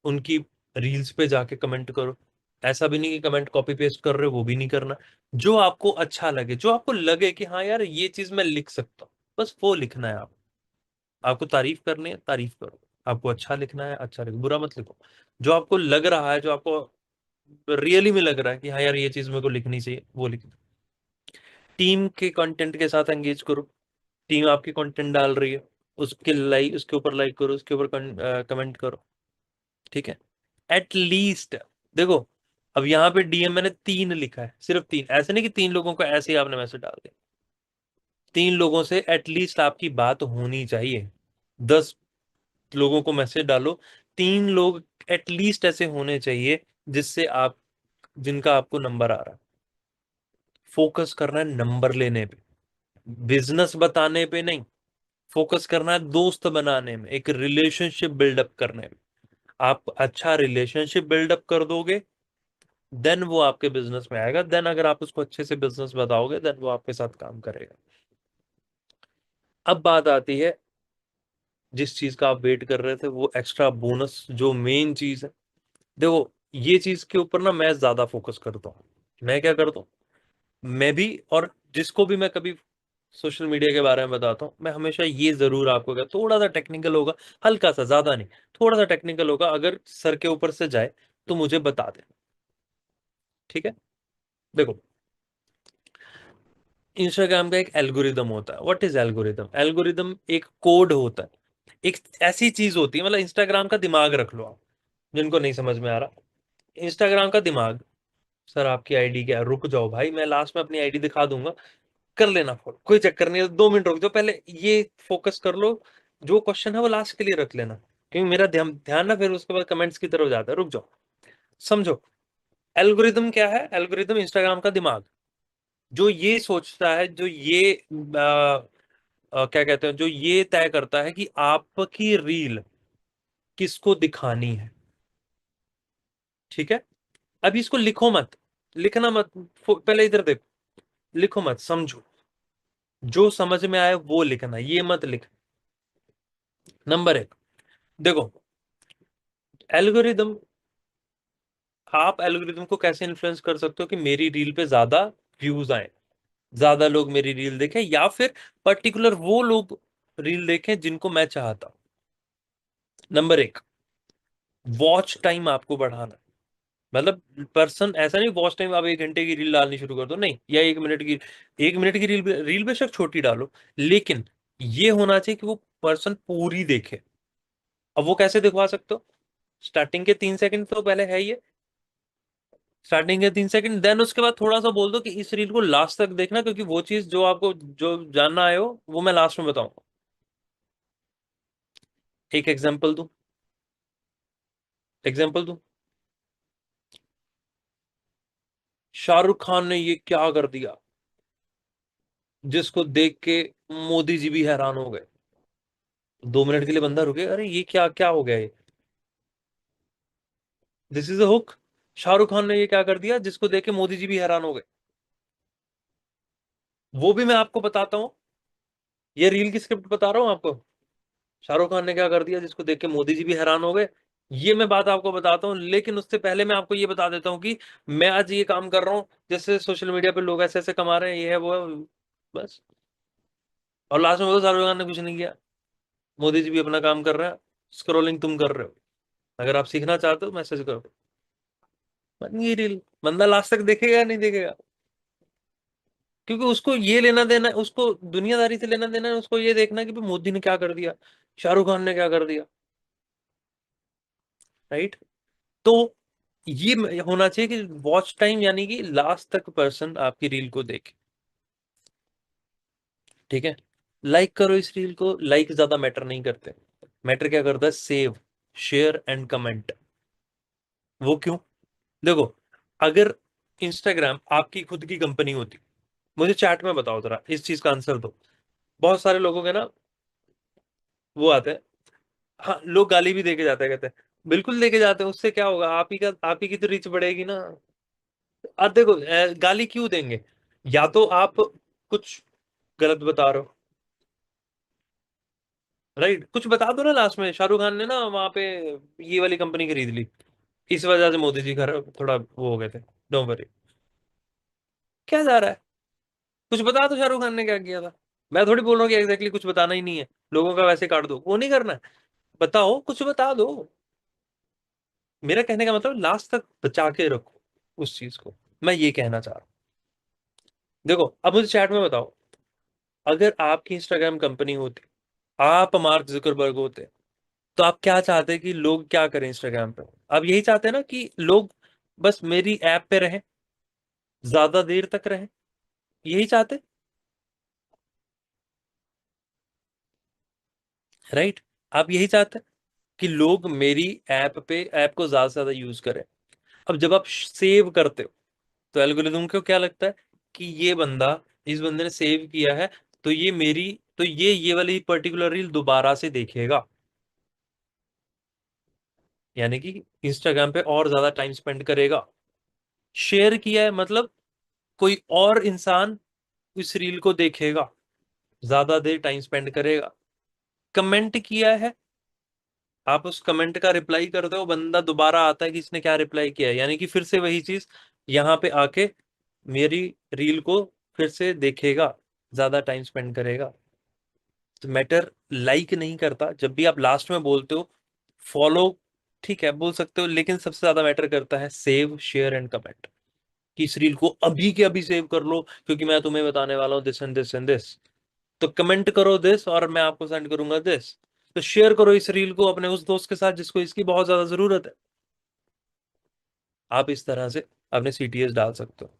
उनकी रील्स पे जाके कमेंट करो। ऐसा भी नहीं कि कमेंट कॉपी पेस्ट कर रहे हो, वो भी नहीं करना। जो आपको अच्छा लगे, जो आपको लगे कि हाँ यार ये चीज मैं लिख सकता हूँ, बस वो लिखना है। आपको तारीफ करनी है, तारीफ करो। आपको अच्छा लिखना है, अच्छा लिखो, बुरा मत लिखो। जो आपको लग रहा है, जो आपको रियली में लग रहा है कि हाँ यार ये चीज मेरे को लिखनी चाहिए, वो लिखो। टीम के कंटेंट के साथ एंगेज करो। टीम आपकी कंटेंट डाल रही है, उसके ऊपर लाइक करो, उसके ऊपर कमेंट करो। ठीक है, एटलीस्ट, देखो, अब यहाँ पे डीएम मैंने 3 लिखा है, सिर्फ 3, ऐसे नहीं कि 3 लोगों को ऐसे ही आपने मैसेज डाल दिया। 3 लोगों से एटलीस्ट आपकी बात होनी चाहिए। 10 लोगों को मैसेज डालो, 3 लोग एटलीस्ट ऐसे होने चाहिए जिससे आप जिनका आपको नंबर आ रहा है। फोकस करना है नंबर लेने पे, बिजनेस बताने पे नहीं। फोकस करना है दोस्त बनाने में, एक रिलेशनशिप बिल्डअप करने में। आप अच्छा रिलेशनशिप बिल्डअप कर दोगे, देन वो आपके बिजनेस में आएगा। देन अगर आप उसको अच्छे से बिजनेस बताओगे, देन वो आपके साथ काम करेगा। अब बात आती है जिस चीज का आप वेट कर रहे थे, वो एक्स्ट्रा बोनस, जो मेन चीज है। देखो, ये चीज के ऊपर ना मैं ज्यादा फोकस करता हूँ। मैं क्या करता हूँ, मैं भी, और जिसको भी मैं कभी सोशल मीडिया के बारे में बताता हूँ, मैं हमेशा ये जरूर आपको कहता, थोड़ा सा टेक्निकल होगा, हल्का सा, ज्यादा नहीं, थोड़ा सा टेक्निकल होगा, अगर सर के ऊपर से जाए तो मुझे बता दे। ठीक है? देखो, इंस्टाग्राम का एक एल्गोरिदम होता है। What is algorithm? एल्गोरिदम एक कोड होता है, एक ऐसी चीज होती है, मतलब इंस्टाग्राम का दिमाग रख लो आप, जिनको नहीं समझ में आ रहा। इंस्टाग्राम का दिमाग, सर आपकी आईडी क्या है? रुक जाओ भाई, मैं लास्ट में अपनी आईडी दिखा दूंगा, कर लेना फोन, कोई चक्कर नहीं है, 2 मिनट रुक जाओ, पहले ये फोकस कर लो। जो क्वेश्चन है वो लास्ट के लिए रख लेना, क्योंकि मेरा ध्यान ध्यान ना फिर उसके बाद कमेंट्स की तरफ जाता है। रुक जाओ, समझो। एल्गोरिदम क्या है? एल्गोरिदम इंस्टाग्राम का दिमाग, जो ये सोचता है, जो ये क्या कहते हैं, जो ये तय करता है कि आपकी रील किसको दिखानी है। ठीक है? अब इसको लिखो मत, लिखना मत, पहले इधर देखो, लिखो मत, समझो। जो समझ में आए वो लिखना, ये मत लिख। नंबर 1, देखो, एल्गोरिदम, आप एल्गोरिदम को कैसे इन्फ्लुएंस कर सकते हो कि मेरी रील पे ज्यादा व्यूज आए, ज्यादा लोग मेरी रील देखें, या फिर पर्टिकुलर वो लोग रील देखें जिनको मैं चाहता हूं। नंबर 1, वॉच टाइम आपको बढ़ाना है। मतलब पर्सन, ऐसा नहीं वॉच टाइम आप 1 घंटे की रील डालनी शुरू कर दो, नहीं, या 1 मिनट की, 1 मिनट की रील बेशक छोटी डालो, लेकिन ये होना चाहिए कि वो पर्सन पूरी देखे। अब वो कैसे दिखवा सकते हो? स्टार्टिंग के 3 सेकंड तो पहले है ये, स्टार्टिंग के 3 सेकंड, देन उसके बाद थोड़ा सा बोल दो कि इस रील को लास्ट तक देखना, क्योंकि वो चीज जो आपको जो जानना आए हो वो मैं लास्ट में बताऊंगा। एक एग्जांपल दूं, एग्जांपल दूं, शाहरुख खान ने ये क्या कर दिया, जिसको देख के मोदी जी भी हैरान हो गए। 2 मिनट के लिए बंदा रुके, अरे ये क्या क्या हो गया ये, this is a hook. Shahrukh Khan ने ये क्या कर दिया जिसको देख के मोदी जी भी हैरान हो गए। वो भी मैं आपको बताता हूँ, ये रील की स्क्रिप्ट बता रहा हूँ आपको। शाहरुख खान ने क्या कर दिया जिसको देख के मोदी जी भी हैरान हो गए, ये मैं बात आपको बताता हूँ। लेकिन उससे पहले मैं आपको ये बता देता हूँ कि मैं आज ये काम कर रहा हूँ, जैसे सोशल मीडिया पे लोग ऐसे ऐसे कमा रहे हैं, ये है वो है, बस। और लास्ट में बोलो शाहरुख खान ने कुछ नहीं किया, मोदी जी भी अपना काम कर रहे हैं, स्क्रोलिंग तुम कर रहे हो। अगर आप सीखना चाहते हो, मैसेज करो, बन गई रील। बंदा लास्ट तक देखेगा या नहीं देखेगा? क्योंकि उसको ये लेना देना, उसको दुनियादारी से लेना देना है, उसको ये देखना कि भाई मोदी ने क्या कर दिया, शाहरुख खान ने क्या कर दिया। राइट? तो ये होना चाहिए कि वॉच टाइम, यानी कि लास्ट तक पर्सन आपकी रील को देखे। ठीक है? लाइक करो इस रील को, लाइक ज्यादा मैटर नहीं करते। मैटर क्या करता है? Save, share and comment. वो क्यों? देखो, अगर इंस्टाग्राम आपकी खुद की कंपनी होती, मुझे चैट में बताओ जरा, इस चीज का आंसर दो। बहुत सारे लोगों के ना वो आते हैं, हाँ, लोग गाली भी देके जाते हैं, कहते हैं बिल्कुल देके जाते हैं, उससे क्या होगा, आप ही की तो रीच बढ़ेगी ना। अब देखो, गाली क्यों देंगे? या तो आप कुछ गलत बता रहे हो, राइट? कुछ बता दो ना लास्ट में, शाहरुख खान ने ना वहां पे ये वाली कंपनी खरीद ली, इस वजह से मोदी जी घर थोड़ा वो हो गए थे। डोंट वरी, क्या जा रहा है? कुछ बता दो शाहरुख खान ने क्या किया था। मैं थोड़ी बोल रहा हूँ कि एग्जैक्टली कुछ बताना ही नहीं है, लोगों का वैसे काट दो, वो नहीं करना है। बताओ, कुछ बता दो। मेरा कहने का मतलब लास्ट तक बचा के रखो उस चीज को, मैं ये कहना चाह रहा हूँ। देखो, अब मुझे चैट में बताओ, अगर आपकी इंस्टाग्राम कंपनी होती, आप मार्क जुकरबर्ग होते, तो आप क्या चाहते कि लोग क्या करें इंस्टाग्राम पे? आप यही चाहते हैं ना कि लोग बस मेरी ऐप पे रहें, ज्यादा देर तक रहें, यही चाहते, राइट? आप यही चाहते हैं। कि लोग मेरी ऐप को ज्यादा से ज्यादा यूज करें। अब जब आप सेव करते हो तो एल्गोरिदम को क्या लगता है कि इस बंदे ने सेव किया है, तो ये वाली पर्टिकुलर रील दोबारा से देखेगा, यानी कि इंस्टाग्राम पे और ज्यादा टाइम स्पेंड करेगा। शेयर किया है मतलब कोई और इंसान इस रील को देखेगा, ज्यादा देर टाइम स्पेंड करेगा। कमेंट किया है, आप उस कमेंट का रिप्लाई करते हो, बंदा दोबारा आता है कि इसने क्या रिप्लाई किया है, यानी कि फिर से वही चीज यहाँ पे आके मेरी रील को फिर से देखेगा, ज्यादा टाइम स्पेंड करेगा। तो मैटर लाइक नहीं करता। जब भी आप लास्ट में बोलते हो फॉलो, ठीक है बोल सकते हो, लेकिन सबसे ज्यादा मैटर करता है सेव, शेयर एंड कमेंट, कि इस रील को अभी के अभी सेव कर लो क्योंकि मैं तुम्हें बताने वाला हूँ this and this and this. तो कमेंट करो दिस और मैं आपको सेंड करूंगा दिस। तो शेयर करो इस रील को अपने उस दोस्त के साथ जिसको इसकी बहुत ज्यादा जरूरत है। आप इस तरह से अपने सीटीएस डाल सकते हो।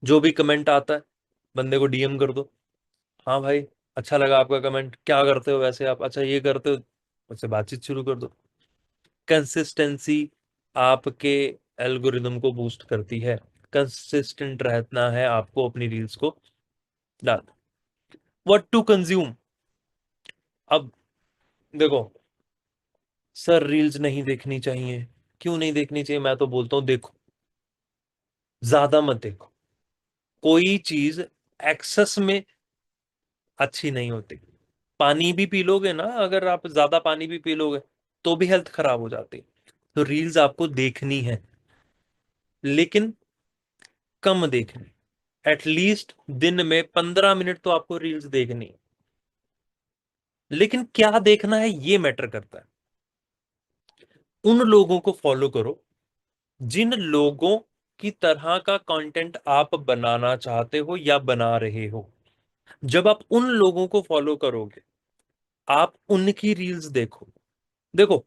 जो भी कमेंट आता है बंदे को डीएम कर दो, हाँ भाई अच्छा लगा आपका कमेंट, क्या करते हो वैसे आप, अच्छा ये करते हो, मुझसे बातचीत शुरू कर दो। कंसिस्टेंसी आपके एल्गोरिदम को बूस्ट करती है। कंसिस्टेंट रहना है आपको अपनी रील्स को डाल। What to consume. अब देखो सर, रील्स नहीं देखनी चाहिए, क्यों नहीं देखनी चाहिए? मैं तो बोलता हूँ देखो, ज्यादा मत देखो। कोई चीज एक्सेस में अच्छी नहीं होती। पानी भी पी लोगे ना, अगर आप ज्यादा पानी भी पी लोगे तो भी हेल्थ खराब हो जाती है। तो रील्स आपको देखनी है, लेकिन कम देखनी। एटलीस्ट दिन में 15 मिनट तो आपको रील्स देखनी है। लेकिन क्या देखना है ये मैटर करता है। उन लोगों को फॉलो करो जिन लोगों की तरह का कंटेंट आप बनाना चाहते हो या बना रहे हो। जब आप उन लोगों को फॉलो करोगे, आप उनकी रील्स देखो। देखो,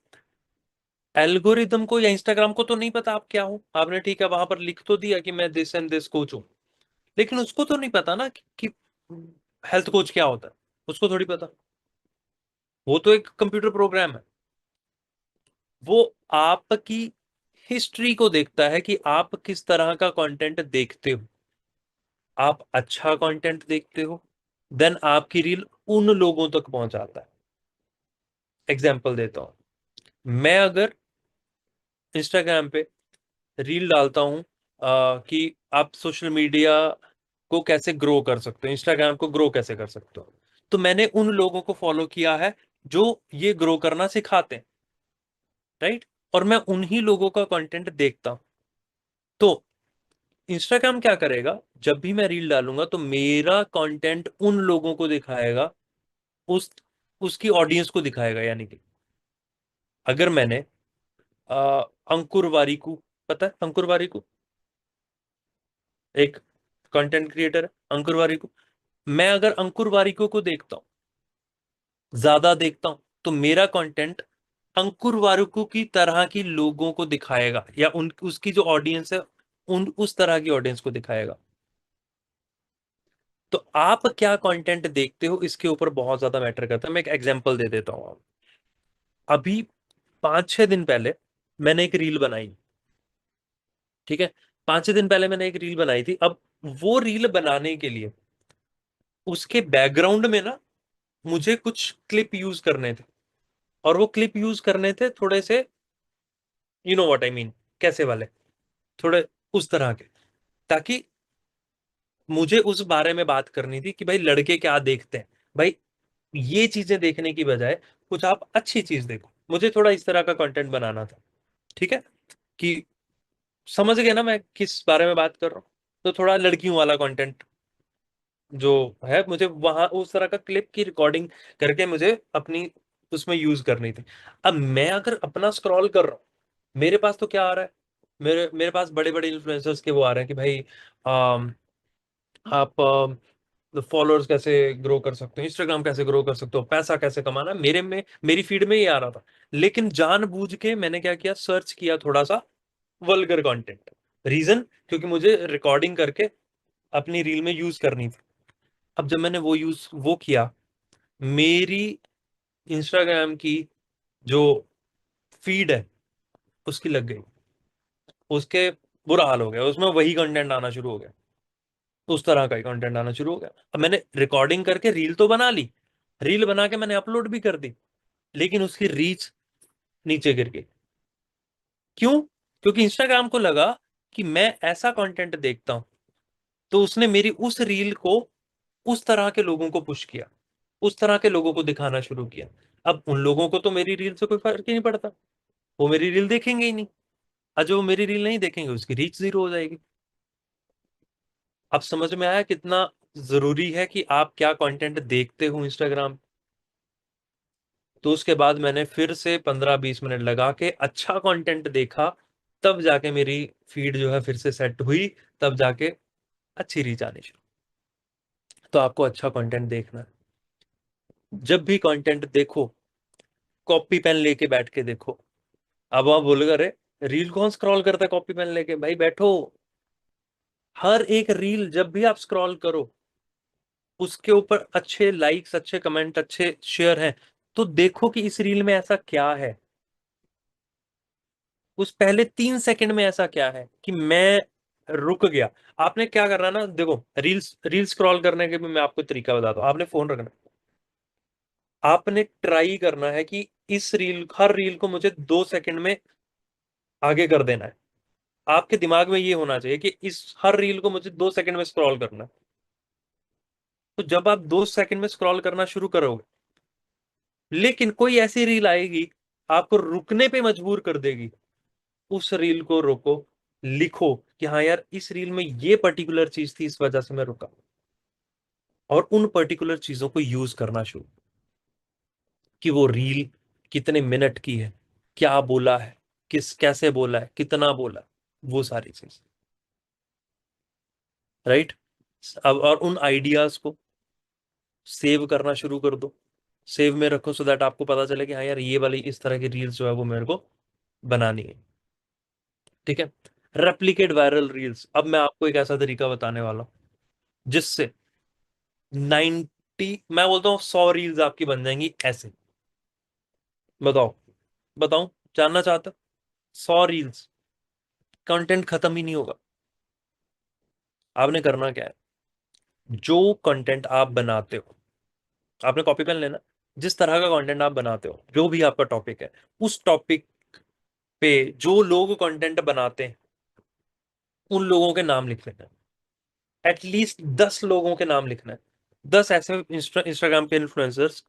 एल्गोरिदम को या इंस्टाग्राम को तो नहीं पता आप क्या हो। आपने ठीक है वहां पर लिख तो दिया कि मैं दिस एंड दिस कोच हूं, लेकिन उसको तो नहीं पता ना कि हेल्थ कोच क्या होता है। उसको थोड़ी पता। वो तो एक कंप्यूटर प्रोग्राम है। वो आपकी हिस्ट्री को देखता है कि आप किस तरह का कंटेंट देखते हो। आप अच्छा कंटेंट देखते हो, देन आपकी रील उन लोगों तक पहुंचाता है। एग्जाम्पल देता हूं। मैं अगर इंस्टाग्राम पे रील डालता हूं कि आप सोशल मीडिया को कैसे ग्रो कर सकते हो, इंस्टाग्राम को ग्रो कैसे कर सकते हो, तो मैंने उन लोगों को फॉलो किया है जो ये ग्रो करना सिखाते हैं, राइट। और मैं उन्हीं लोगों का कंटेंट देखता हूं। तो इंस्टाग्राम क्या करेगा, जब भी मैं रील डालूंगा तो मेरा कंटेंट उन लोगों को दिखाएगा, उस उसकी ऑडियंस को दिखाएगा। यानी कि अगर मैंने अंकुर वारिकू, पता है अंकुर वारिकू? एक कंटेंट क्रिएटर है अंकुर वारिकू। मैं अगर अंकुर वारिकू को देखता हूं, ज्यादा देखता हूं, तो मेरा कंटेंट अंकुर वारिकू की तरह की लोगों को दिखाएगा, या उन उसकी जो ऑडियंस है उस तरह की ऑडियंस को दिखाएगा। तो आप क्या कंटेंट देखते हो इसके ऊपर बहुत ज्यादा मैटर करता है। मैं एक एग्जांपल दे देता हूं। अभी 5-6 दिन पहले मैंने एक रील बनाई, ठीक है। 5-6 दिन पहले मैंने एक रील बनाई थी। अब वो रील बनाने के लिए उसके बैकग्राउंड में ना मुझे कुछ क्लिप यूज करने थे, और वो क्लिप यूज करने थे थोड़े से, you know what I mean, कैसे वाले, थोड़े उस तरह के, ताकि मुझे उस बारे में बात करनी थी कि भाई लड़के क्या देखते हैं। भाई ये चीजें देखने की बजाय कुछ आप अच्छी चीज देखो। मुझे थोड़ा इस तरह का कंटेंट बनाना था, ठीक है। कि समझ गए ना मैं किस बारे में बात कर रहा हूँ। तो थोड़ा लड़कियों वाला कंटेंट जो है, मुझे वहां उस तरह का क्लिप की रिकॉर्डिंग करके मुझे अपनी उसमें यूज करनी थी। अब मैं अगर अपना स्क्रॉल कर रहा हूँ, मेरे पास तो क्या आ रहा है, मेरे मेरे पास बड़े बड़े इन्फ्लुएंसर्स के वो आ रहे हैं कि भाई आप फॉलोअर्स कैसे ग्रो कर सकते हो, इंस्टाग्राम कैसे ग्रो कर सकते हो, पैसा कैसे कमाना। मेरे में मेरी फीड में ही आ रहा था। लेकिन जानबूझ के मैंने क्या किया, सर्च किया थोड़ा सा वल्गर कंटेंट। रीजन, क्योंकि मुझे रिकॉर्डिंग करके अपनी रील में यूज करनी थी। अब जब मैंने वो किया, मेरी इंस्टाग्राम की जो फीड है उसकी लग गई, उसके बुरा हाल हो गया, उसमें वही कंटेंट आना शुरू हो गया, उस तरह का ही कंटेंट आना शुरू हो गया। अब मैंने रिकॉर्डिंग करके रील तो बना ली, रील बना के मैंने अपलोड भी कर दी, लेकिन उसकी रीच नीचे गिर गई। क्यों? क्योंकि इंस्टाग्राम को लगा कि मैं ऐसा कंटेंट देखता हूं, तो उसने मेरी उस रील को उस तरह के लोगों को पुश किया, उस तरह के लोगों को दिखाना शुरू किया। अब उन लोगों को तो मेरी रील से कोई फर्क ही नहीं पड़ता, वो मेरी रील देखेंगे ही नहीं। और जो मेरी रील नहीं देखेंगे उसकी रीच जीरो हो जाएगी। अब समझ में आया कितना जरूरी है कि आप क्या कंटेंट देखते हो इंस्टाग्राम। तो उसके बाद मैंने फिर से 15-20 मिनट लगा के अच्छा कंटेंट देखा, तब जाके मेरी फीड जो है फिर से सेट हुई, तब जाके अच्छी रीच आनी शुरू। तो आपको अच्छा कंटेंट देखना है। जब भी कंटेंट देखो, कॉपी पेन लेके बैठ के देखो। अब आप बोलोगे अरे रील कौन स्क्रॉल करता है कॉपी पेन लेके? भाई बैठो, हर एक रील जब भी आप स्क्रॉल करो उसके ऊपर अच्छे लाइक्स, अच्छे कमेंट, अच्छे शेयर हैं, तो देखो कि इस रील में ऐसा क्या है, उस पहले 3 सेकंड में ऐसा क्या है कि मैं रुक गया। आपने क्या करना है ना, देखो रील्स रील स्क्रॉल करने के भी मैं आपको तरीका बताता हूँ। आपने फोन रखना, आपने ट्राई करना है कि इस रील, हर रील को मुझे 2 सेकंड में आगे कर देना है। आपके दिमाग में ये होना चाहिए कि इस हर रील को मुझे 2 सेकंड में स्क्रॉल करना है। तो जब आप 2 सेकंड में स्क्रॉल करना शुरू करोगे, लेकिन कोई ऐसी रील आएगी आपको रुकने पे मजबूर कर देगी, उस रील को रोको, लिखो कि हाँ यार इस रील में ये पर्टिकुलर चीज थी, इस वजह से मैं रुका। और उन पर्टिकुलर चीजों को यूज करना शुरू, कि वो रील कितने मिनट की है, क्या बोला है, किस कैसे बोला है, कितना बोला, वो सारी चीज। राइट। अब और उन आइडियाज को सेव करना शुरू कर दो, सेव में रखो, सो दैट आपको पता चले कि हाँ यार ये वाली इस तरह की रील्स जो है वो मेरे को बनानी है। ठीक है। रेप्लिकेट वायरल रील्स, अब मैं आपको एक ऐसा तरीका बताने वाला हूं जिससे 90, मैं बोलता हूँ 100 रील्स आपकी बन जाएंगी ऐसे। बताओ, बताऊं, जानना चाहते हो? 100 रील्स, कंटेंट खत्म ही नहीं होगा। आपने करना क्या है, जो कंटेंट आप बनाते हो, आपने कॉपी पेन लेना, जिस तरह का कंटेंट आप बनाते हो, जो भी आपका टॉपिक है, उस टॉपिक पे जो लोग कंटेंट बनाते हैं उन लोगों के नाम लिख लेना है। एटलीस्ट 10 लोगों के नाम लिखना है। 10 ऐसे इंस्टाग्राम के इन्फ्लुएंसर्स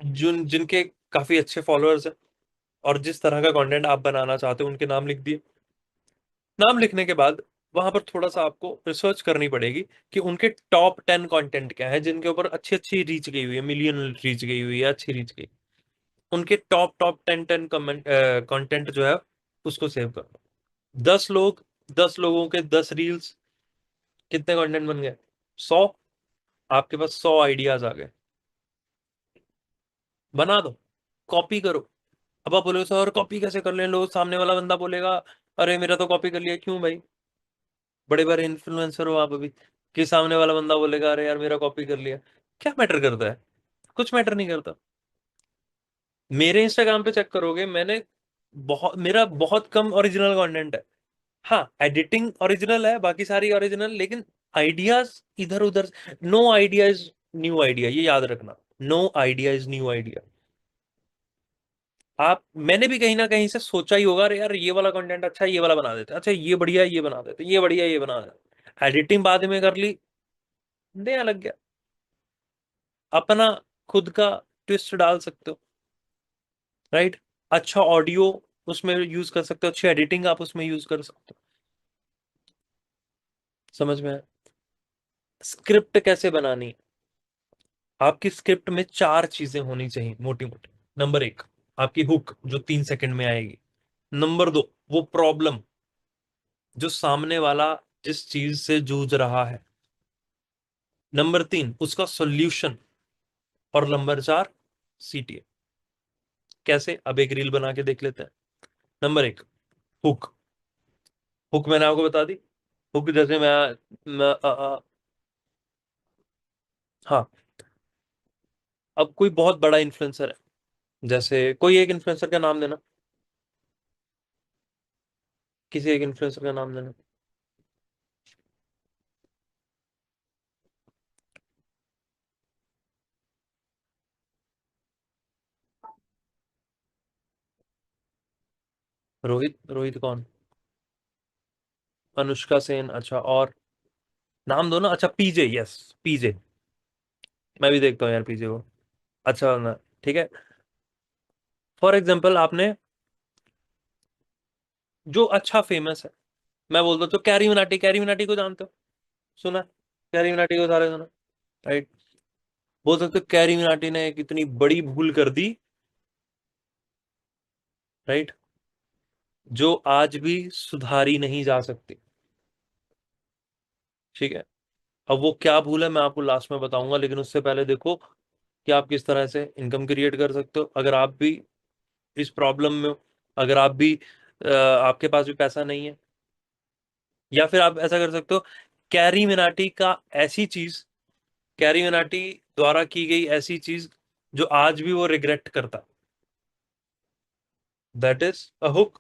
जिनके काफी अच्छे फॉलोअर्स हैं, और जिस तरह का कंटेंट आप बनाना चाहते हो उनके नाम लिख दिए। नाम लिखने के बाद वहां पर थोड़ा सा आपको रिसर्च करनी पड़ेगी कि उनके टॉप 10 कंटेंट क्या है, जिनके ऊपर अच्छी अच्छी रीच गई हुई है, मिलियन रीच गई हुई है, अच्छी रीच गई। उनके टॉप टॉप 10 कमेंट कंटेंट जो है उसको सेव करो। 10 लोग, 10 लोगों के 10 रील्स, कितने कंटेंट बन गए? 100। आपके पास 100 आइडियाज आ गए। बना दो, कॉपी करो। अब आप बोलोगे सर कॉपी कैसे कर लें, लोग सामने वाला बंदा बोलेगा अरे मेरा तो कॉपी कर लिया। क्यों भाई? बड़े बड़े इन्फ्लुएंसर हो आप अभी, कि सामने वाला बंदा बोलेगा अरे यार मेरा कॉपी कर लिया। क्या मैटर करता है? कुछ मैटर नहीं करता। मेरे इंस्टाग्राम पे चेक करोगे, मेरा बहुत कम ओरिजिनल कंटेंट है। हाँ, एडिटिंग ओरिजिनल है, बाकी सारी ओरिजिनल, लेकिन आइडियाज इधर उधर। No idea is new idea, ये याद रखना। No idea is new idea. आप, मैंने भी कहीं ना कहीं से सोचा ही होगा अरे यार ये वाला कंटेंट अच्छा है, ये वाला बना देते, अच्छा ये बढ़िया है, ये बना देते, ये बढ़िया है, ये बना देते। एडिटिंग बाद में कर ली, नया लग गया। अपना खुद का ट्विस्ट डाल सकते हो। राइट। अच्छा ऑडियो उसमें यूज कर सकते हो, अच्छी एडिटिंग आप उसमें यूज कर सकते हो। समझ में आया? स्क्रिप्ट कैसे बनानी है? आपकी स्क्रिप्ट में 4 चीजें होनी चाहिए मोटी मोटी। नंबर 1, आपकी हुक जो 3 सेकंड में आएगी। नंबर 2, वो प्रॉब्लम जो सामने वाला जिस चीज से जूझ रहा है। नंबर 3, उसका सॉल्यूशन। और नंबर 4, सीटीए। कैसे? अब एक रील बना के देख लेते हैं। Number 1, hook. हुक मैंने आपको बता दी। हुक जैसे मैं हाँ, अब कोई बहुत बड़ा इन्फ्लुएंसर है, जैसे कोई एक इन्फ्लुएंसर का नाम देना, किसी एक इन्फ्लुएंसर का नाम देना। रोहित, रोहित कौन? अनुष्का सेन, अच्छा, और नाम दो ना। अच्छा, पीजे, यस, पीजे। मैं भी देखता हूँ यार पीजे को, अच्छा ना। ठीक है, फॉर एग्जाम्पल आपने जो अच्छा फेमस है, मैं बोलता हूँ तो कैरी मिनाटी, कैरी मिनाटी को जानते हो? सुना है? कैरी मिनाटी को सारे सुना, राइट? बोल सकते हो कैरी मिनाटी ने एक इतनी बड़ी भूल कर दी, राइट, जो आज भी सुधारी नहीं जा सकती। ठीक है, अब वो क्या भूल है मैं आपको लास्ट में बताऊंगा, लेकिन उससे पहले देखो कि आप किस तरह से इनकम क्रिएट कर सकते हो अगर आप भी इस प्रॉब्लम में हो। अगर आप भी आपके पास भी पैसा नहीं है, या फिर आप ऐसा कर सकते हो, कैरी मिनाटी का ऐसी चीज, कैरी मिनाटी द्वारा की गई ऐसी चीज जो आज भी वो रिग्रेट करता, दैट इज अ हुक।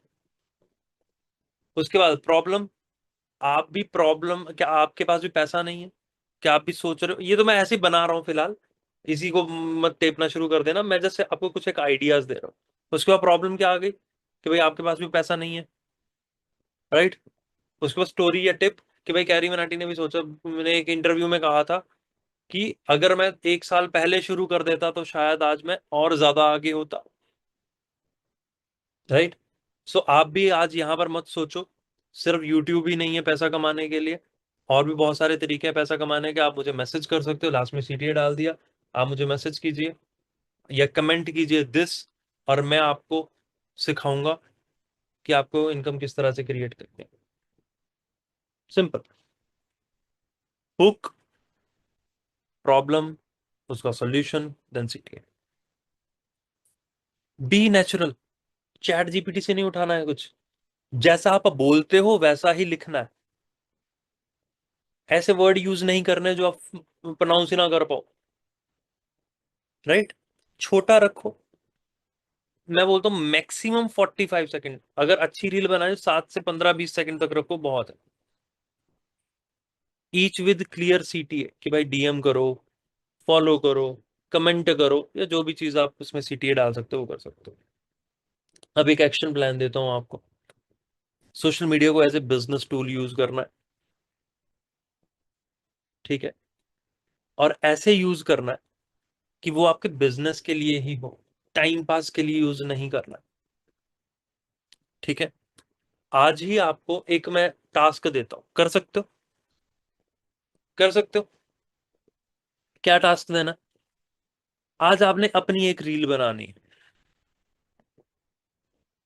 उसके बाद प्रॉब्लम, आप भी प्रॉब्लम, क्या आपके पास भी पैसा नहीं है? क्या आप भी सोच रहे हो? ये तो मैं ऐसे ही बना रहा हूँ फिलहाल, इसी को मत टेपना शुरू कर देना, मैं जैसे आपको कुछ एक आइडियाज दे रहा हूँ। उसके बाद प्रॉब्लम क्या आ गई कि भाई आपके पास भी पैसा नहीं है, राइट? उसके बाद स्टोरी या टिप कि भाई कैरी मनाटी ने भी सोचा, मैंने एक इंटरव्यू में कहा था कि अगर मैं 1 साल पहले शुरू कर देता तो शायद आज मैं और ज्यादा आगे होता, राइट? सो आप भी आज यहां पर मत सोचो सिर्फ यूट्यूब ही नहीं है पैसा कमाने के लिए, और भी बहुत सारे तरीके हैं पैसा कमाने के। आप मुझे मैसेज कर सकते हो, लास्ट में सीटीए डाल दिया, आप मुझे मैसेज कीजिए या कमेंट कीजिए दिस, और मैं आपको सिखाऊंगा कि आपको इनकम किस तरह से क्रिएट करनी है। सिंपल, हुक, प्रॉब्लम, उसका solution, then CTA. Be natural, ChatGPT से नहीं उठाना है कुछ, जैसा आप बोलते हो वैसा ही लिखना है। ऐसे वर्ड यूज नहीं करने जो आप प्रोनाउंस ही ना कर पाओ, राइट? छोटा रखो, मैं बोलता हूँ मैक्सिमम 45 सेकंड, अगर अच्छी रील बनाए 7 से 15 20 सेकंड तक रखो, बहुत है। ईच विद क्लियर सीटीए कि भाई डीएम करो, फॉलो करो, कमेंट करो, या जो भी चीज आप उसमें सीटीए डाल सकते हो वो कर सकते हो। अब एक एक्शन प्लान देता हूँ आपको। सोशल मीडिया को as a business tool use करना है, ठीक है, और ऐसे यूज करना है कि वो आपके बिजनेस के लिए ही हो, टाइम पास के लिए यूज नहीं करना, ठीक है? आज ही आपको एक मैं टास्क देता हूं, कर सकते हो? कर सकते हो? क्या टास्क देना? आज आपने अपनी एक रील बनानी है,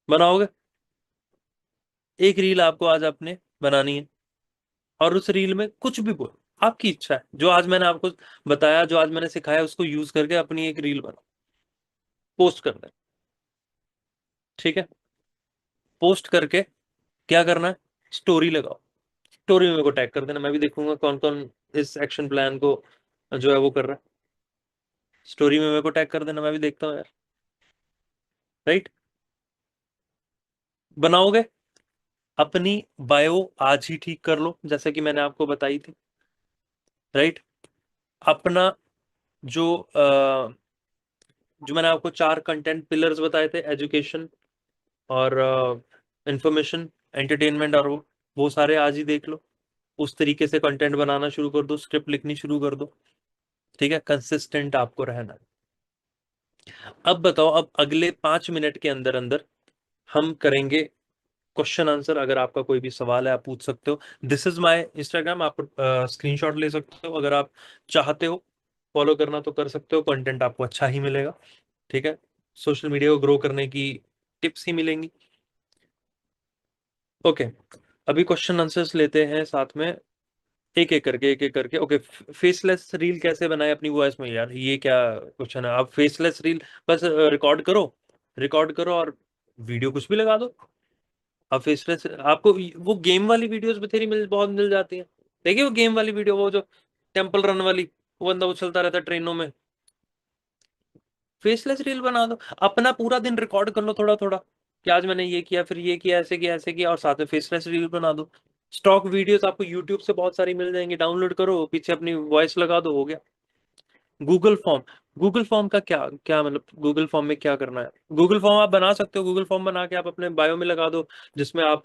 बनाओगे? एक रील आपको आज आपने बनानी है, और उस रील में कुछ भी बोलो, आपकी इच्छा है, जो आज मैंने आपको बताया, जो आज मैंने सिखाया, उसको यूज करके अपनी एक रील बनाओ, पोस्ट कर देना, ठीक है? पोस्ट करके क्या करना है, स्टोरी लगाओ, स्टोरी में मेरे को टैग कर देना, मैं भी देखूंगा कौन कौन इस एक्शन प्लान को जो है वो कर रहा है। स्टोरी में मेरे को टैग कर देना, मैं भी देखता हूँ यार, राइट? बनाओगे? अपनी बायो आज ही ठीक कर लो जैसे कि मैंने आपको बताई थी, राइट? अपना जो जो मैंने आपको 4 कंटेंट पिलर्स बताए थे, एजुकेशन और इंफॉर्मेशन, एंटरटेनमेंट, और वो सारे आज ही देख लो। उस तरीके से कंटेंट बनाना शुरू कर दो, स्क्रिप्ट लिखनी शुरू कर दो, ठीक है? कंसिस्टेंट आपको रहना है। अब बताओ, अब अगले 5 मिनट के अंदर अंदर हम करेंगे क्वेश्चन आंसर। अगर आपका कोई भी सवाल है आप पूछ सकते हो। दिस इज माय इंस्टाग्राम, आप स्क्रीनशॉट ले सकते हो, अगर आप चाहते हो फॉलो करना तो कर सकते हो, कंटेंट आपको अच्छा ही मिलेगा, ठीक है? सोशल मीडिया को ग्रो करने की टिप्स ही मिलेंगी। ओके, अभी क्वेश्चन आंसर्स लेते हैं साथ में, एक एक करके, एक एक करके। ओके, फेसलेस रील कैसे बनाए अपनी वॉइस में? यार ये क्या क्वेश्चन है? आप फेसलेस रील बस रिकॉर्ड करो, रिकॉर्ड करो और वीडियो कुछ भी लगा दो। अब फेसलेस आपको वो गेम वाली वीडियोस भी तेरी बहुत मिल जाती है। देखिए वो गेम वाली वीडियो, वो जो टेम्पल रन वाली, वो बंदा उछलता रहता है ट्रेनों में, फेसलेस रील बना दो, अपना पूरा दिन रिकॉर्ड कर लो थोड़ा थोड़ा, कि आज मैंने ये किया, फिर ये किया, ऐसे किया, ऐसे किया, और साथ में फेसलेस रील बना दो। स्टॉक वीडियोस आपको यूट्यूब से बहुत सारी मिल जाएंगी, डाउनलोड करो, पीछे अपनी वॉइस लगा दो, हो गया। गूगल फॉर्म, गूगल फॉर्म का क्या क्या मतलब, गूगल फॉर्म में क्या करना है? गूगल फॉर्म आप बना सकते हो, गूगल फॉर्म बना के आप अपने बायो में लगा दो, जिसमें आप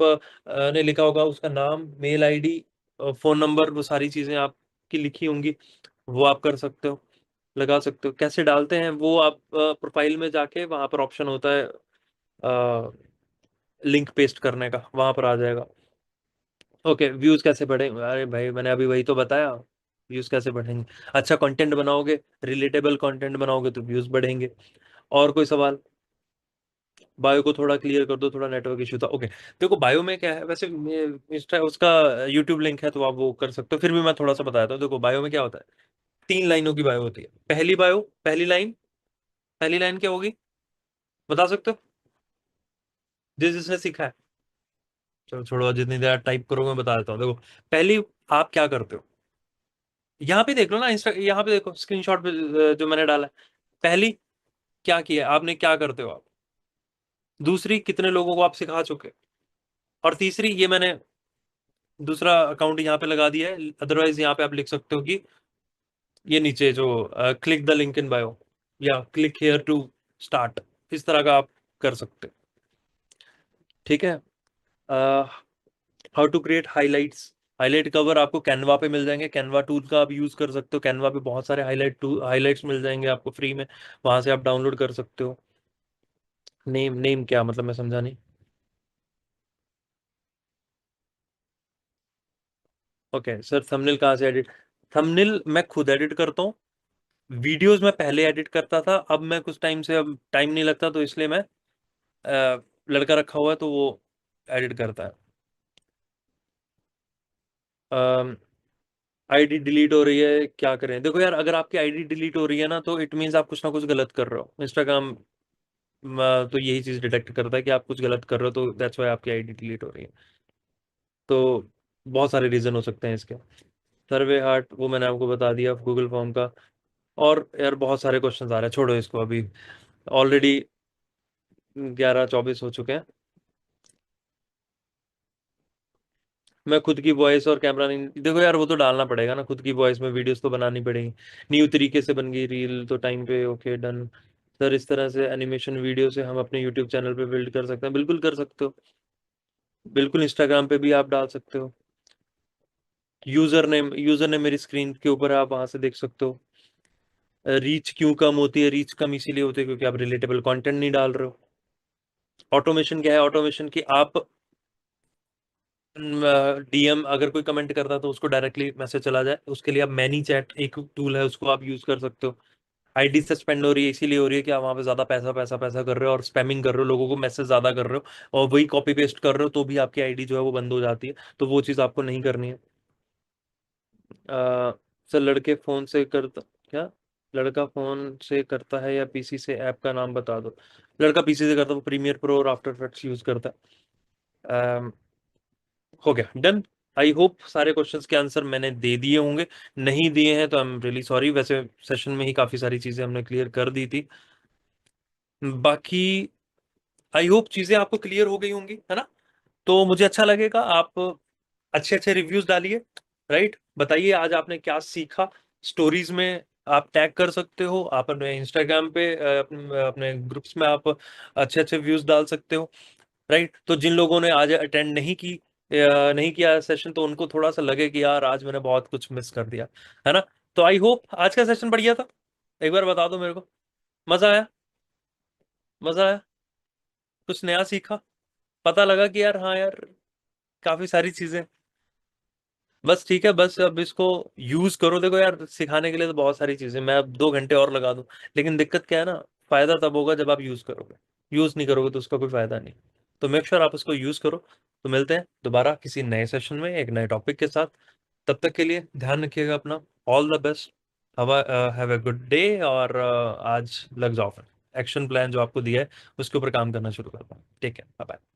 ने लिखा होगा उसका नाम, मेल आईडी, फोन नंबर, वो सारी चीजें आपकी लिखी होंगी, वो आप कर सकते हो, लगा सकते हो। कैसे डालते हैं वो, आप प्रोफाइल में जाके वहां पर ऑप्शन होता है लिंक पेस्ट करने का, वहां पर आ जाएगा। ओके, व्यूज कैसे बढ़ेंगे? अरे भाई मैंने अभी वही तो बताया, व्यूज कैसे बढ़ेंगे? अच्छा कंटेंट बनाओगे, रिलेटेबल कंटेंट बनाओगे तो व्यूज बढ़ेंगे। और कोई सवाल? बायो को थोड़ा क्लियर कर दो, थोड़ा नेटवर्क इशू था। ओके, देखो बायो में क्या है, वैसे इंस्टा उसका यूट्यूब लिंक है तो आप वो कर सकते हो, फिर भी मैं थोड़ा सा बताता हूँ। देखो बायो में क्या होता है, 3 लाइनों की बायो होती है। पहली बायो, पहली लाइन, पहली लाइन क्या होगी, बता सकते हो? जिसने सीखा है, चलो छोड़ो, जितनी देर टाइप करोगे मैं बता देता हूँ। देखो पहली, आप क्या करते हो, यहाँ पे देख लो ना, इंस्टा यहाँ पे देखो स्क्रीनशॉट पे जो मैंने डाला है। पहली, क्या किया आपने, क्या करते हो आप? दूसरी, कितने लोगों को आप सिखा चुके? और तीसरी, ये मैंने दूसरा अकाउंट यहाँ पे लगा दिया है, अदरवाइज यहाँ पे आप लिख सकते हो कि ये नीचे जो click the link in bio, या क्लिक हेयर टू स्टार्ट, इस तरह का आप कर सकते हो। ठीक है। How to create highlights, highlight cover आपको कैनवा पे मिल जाएंगे, कैनवा टूल का आप यूज कर सकते हो, कैनवा पे बहुत सारे हाईलाइट्स मिल जाएंगे आपको फ्री में, वहां से आप डाउनलोड कर सकते हो। नेम, नेम क्या मतलब, मैं समझा नहीं। ओके सर, थंबनेल कहाँ से एडिट? थंबनेल मैं खुद एडिट करता हूँ। वीडियोस मैं पहले एडिट करता था, अब मैं कुछ टाइम से, अब टाइम नहीं लगता तो इसलिए मैं लड़का रखा हुआ है तो वो एडिट करता है। आईडी डिलीट हो रही है, क्या करें? देखो यार, अगर आपकी आईडी डिलीट हो रही है ना, तो इट मीन्स आप कुछ ना कुछ गलत कर रहे हो। इंस्टाग्राम तो यही चीज डिटेक्ट करता है कि आप कुछ गलत कर रहे हो, तो दैट्स वाई आपकी आईडी डिलीट हो रही है। तो बहुत सारे रीजन हो सकते हैं इसके। सर्वे हार्ट वो मैंने आपको बता दिया, गूगल फॉर्म का। और यार बहुत सारे क्वेश्चंस आ रहे हैं, छोड़ो इसको अभी, ऑलरेडी 11:24 हो चुके हैं। मैं खुद की वॉइस और कैमरा नहीं, देखो यार वो तो डालना पड़ेगा ना, खुद की वॉइस में वीडियोस तो बनानी पड़ेगी। न्यू तरीके से बन गई रील तो टाइम पे, ओके डन। सर इस तरह से एनिमेशन वीडियो से हम अपने यूट्यूब चैनल पे बिल्ड कर सकते हैं, बिल्कुल कर सकते हो, बिल्कुल इंस्टाग्राम पे भी आप डाल सकते हो। यूजर नेम मेरी स्क्रीन के ऊपर है, आप वहां से देख सकते हो। रीच क्यों कम होती है? रीच कम इसीलिए होती है क्योंकि आप रिलेटेबल कंटेंट नहीं डाल रहे हो। ऑटोमेशन क्या है? ऑटोमेशन की आप डीएम, अगर कोई कमेंट करता है तो उसको डायरेक्टली मैसेज चला जाए, उसके लिए आप मैनी चैट एक टूल है, उसको आप यूज कर सकते हो। आईडी सस्पेंड हो रही है, इसीलिए हो रही है कि आप वहां पे ज्यादा पैसा पैसा पैसा कर रहे हो और स्पैमिंग कर रहे हो, लोगों को मैसेज ज्यादा कर रहे हो और वही कॉपी पेस्ट कर रहे हो, तो भी आपकी आईडी जो है वो बंद हो जाती है। तो वो चीज आपको नहीं करनी है। सर लड़के फोन से करता, क्या? लड़का फोन से करता है या पीसी से? ऐप का नाम बता दो। लड़का पीसी से करता है, वो प्रीमियर प्रो और आफ्टर इफेक्ट्स यूज करता है। हो गया, डन। आई होप सारे क्वेश्चंस के आंसर मैंने दे दिए होंगे, नहीं दिए हैं तो आई एम रियली सॉरी। वैसे सेशन में ही काफी सारी चीजें हमने क्लियर कर दी थी। बाकी आई होप चीजें आपको क्लियर हो गई होंगी, है ना? तो मुझे अच्छा लगेगा आप अच्छे अच्छे रिव्यूज डालिए, राइट? बताइए आज आपने क्या सीखा। स्टोरीज में आप टैग कर सकते हो, आप अपने इंस्टाग्राम पे अपने ग्रुप्स में आप अच्छे अच्छे व्यूज डाल सकते हो, राइट? तो जिन लोगों ने आज अटेंड नहीं किया सेशन, तो उनको थोड़ा सा लगे कि यार आज मैंने बहुत कुछ मिस कर दिया, है ना? तो आई होप आज का सेशन बढ़िया था। एक बार बता दो मेरे को, मजा आया? मजा आया? कुछ नया सीखा? पता लगा कि यार हाँ यार, काफी सारी चीजें। बस ठीक है, बस अब इसको यूज करो। देखो यार, सिखाने के लिए तो बहुत सारी चीजें, मैं अब 2 घंटे और लगा दूं, लेकिन दिक्कत क्या है ना, फायदा तब होगा जब आप यूज करोगे। यूज नहीं करोगे तो उसका कोई फायदा नहीं। तो मेक श्योर आप उसको यूज करो। तो मिलते हैं दोबारा किसी नए सेशन में एक नए टॉपिक के साथ। तब तक के लिए ध्यान रखिएगा अपना। All the best. Have a good day. और आज लग जाओ फिर, एक्शन प्लान जो आपको दिया है उसके ऊपर काम करना शुरू करता हूँ। ठीक है, बाय बाय।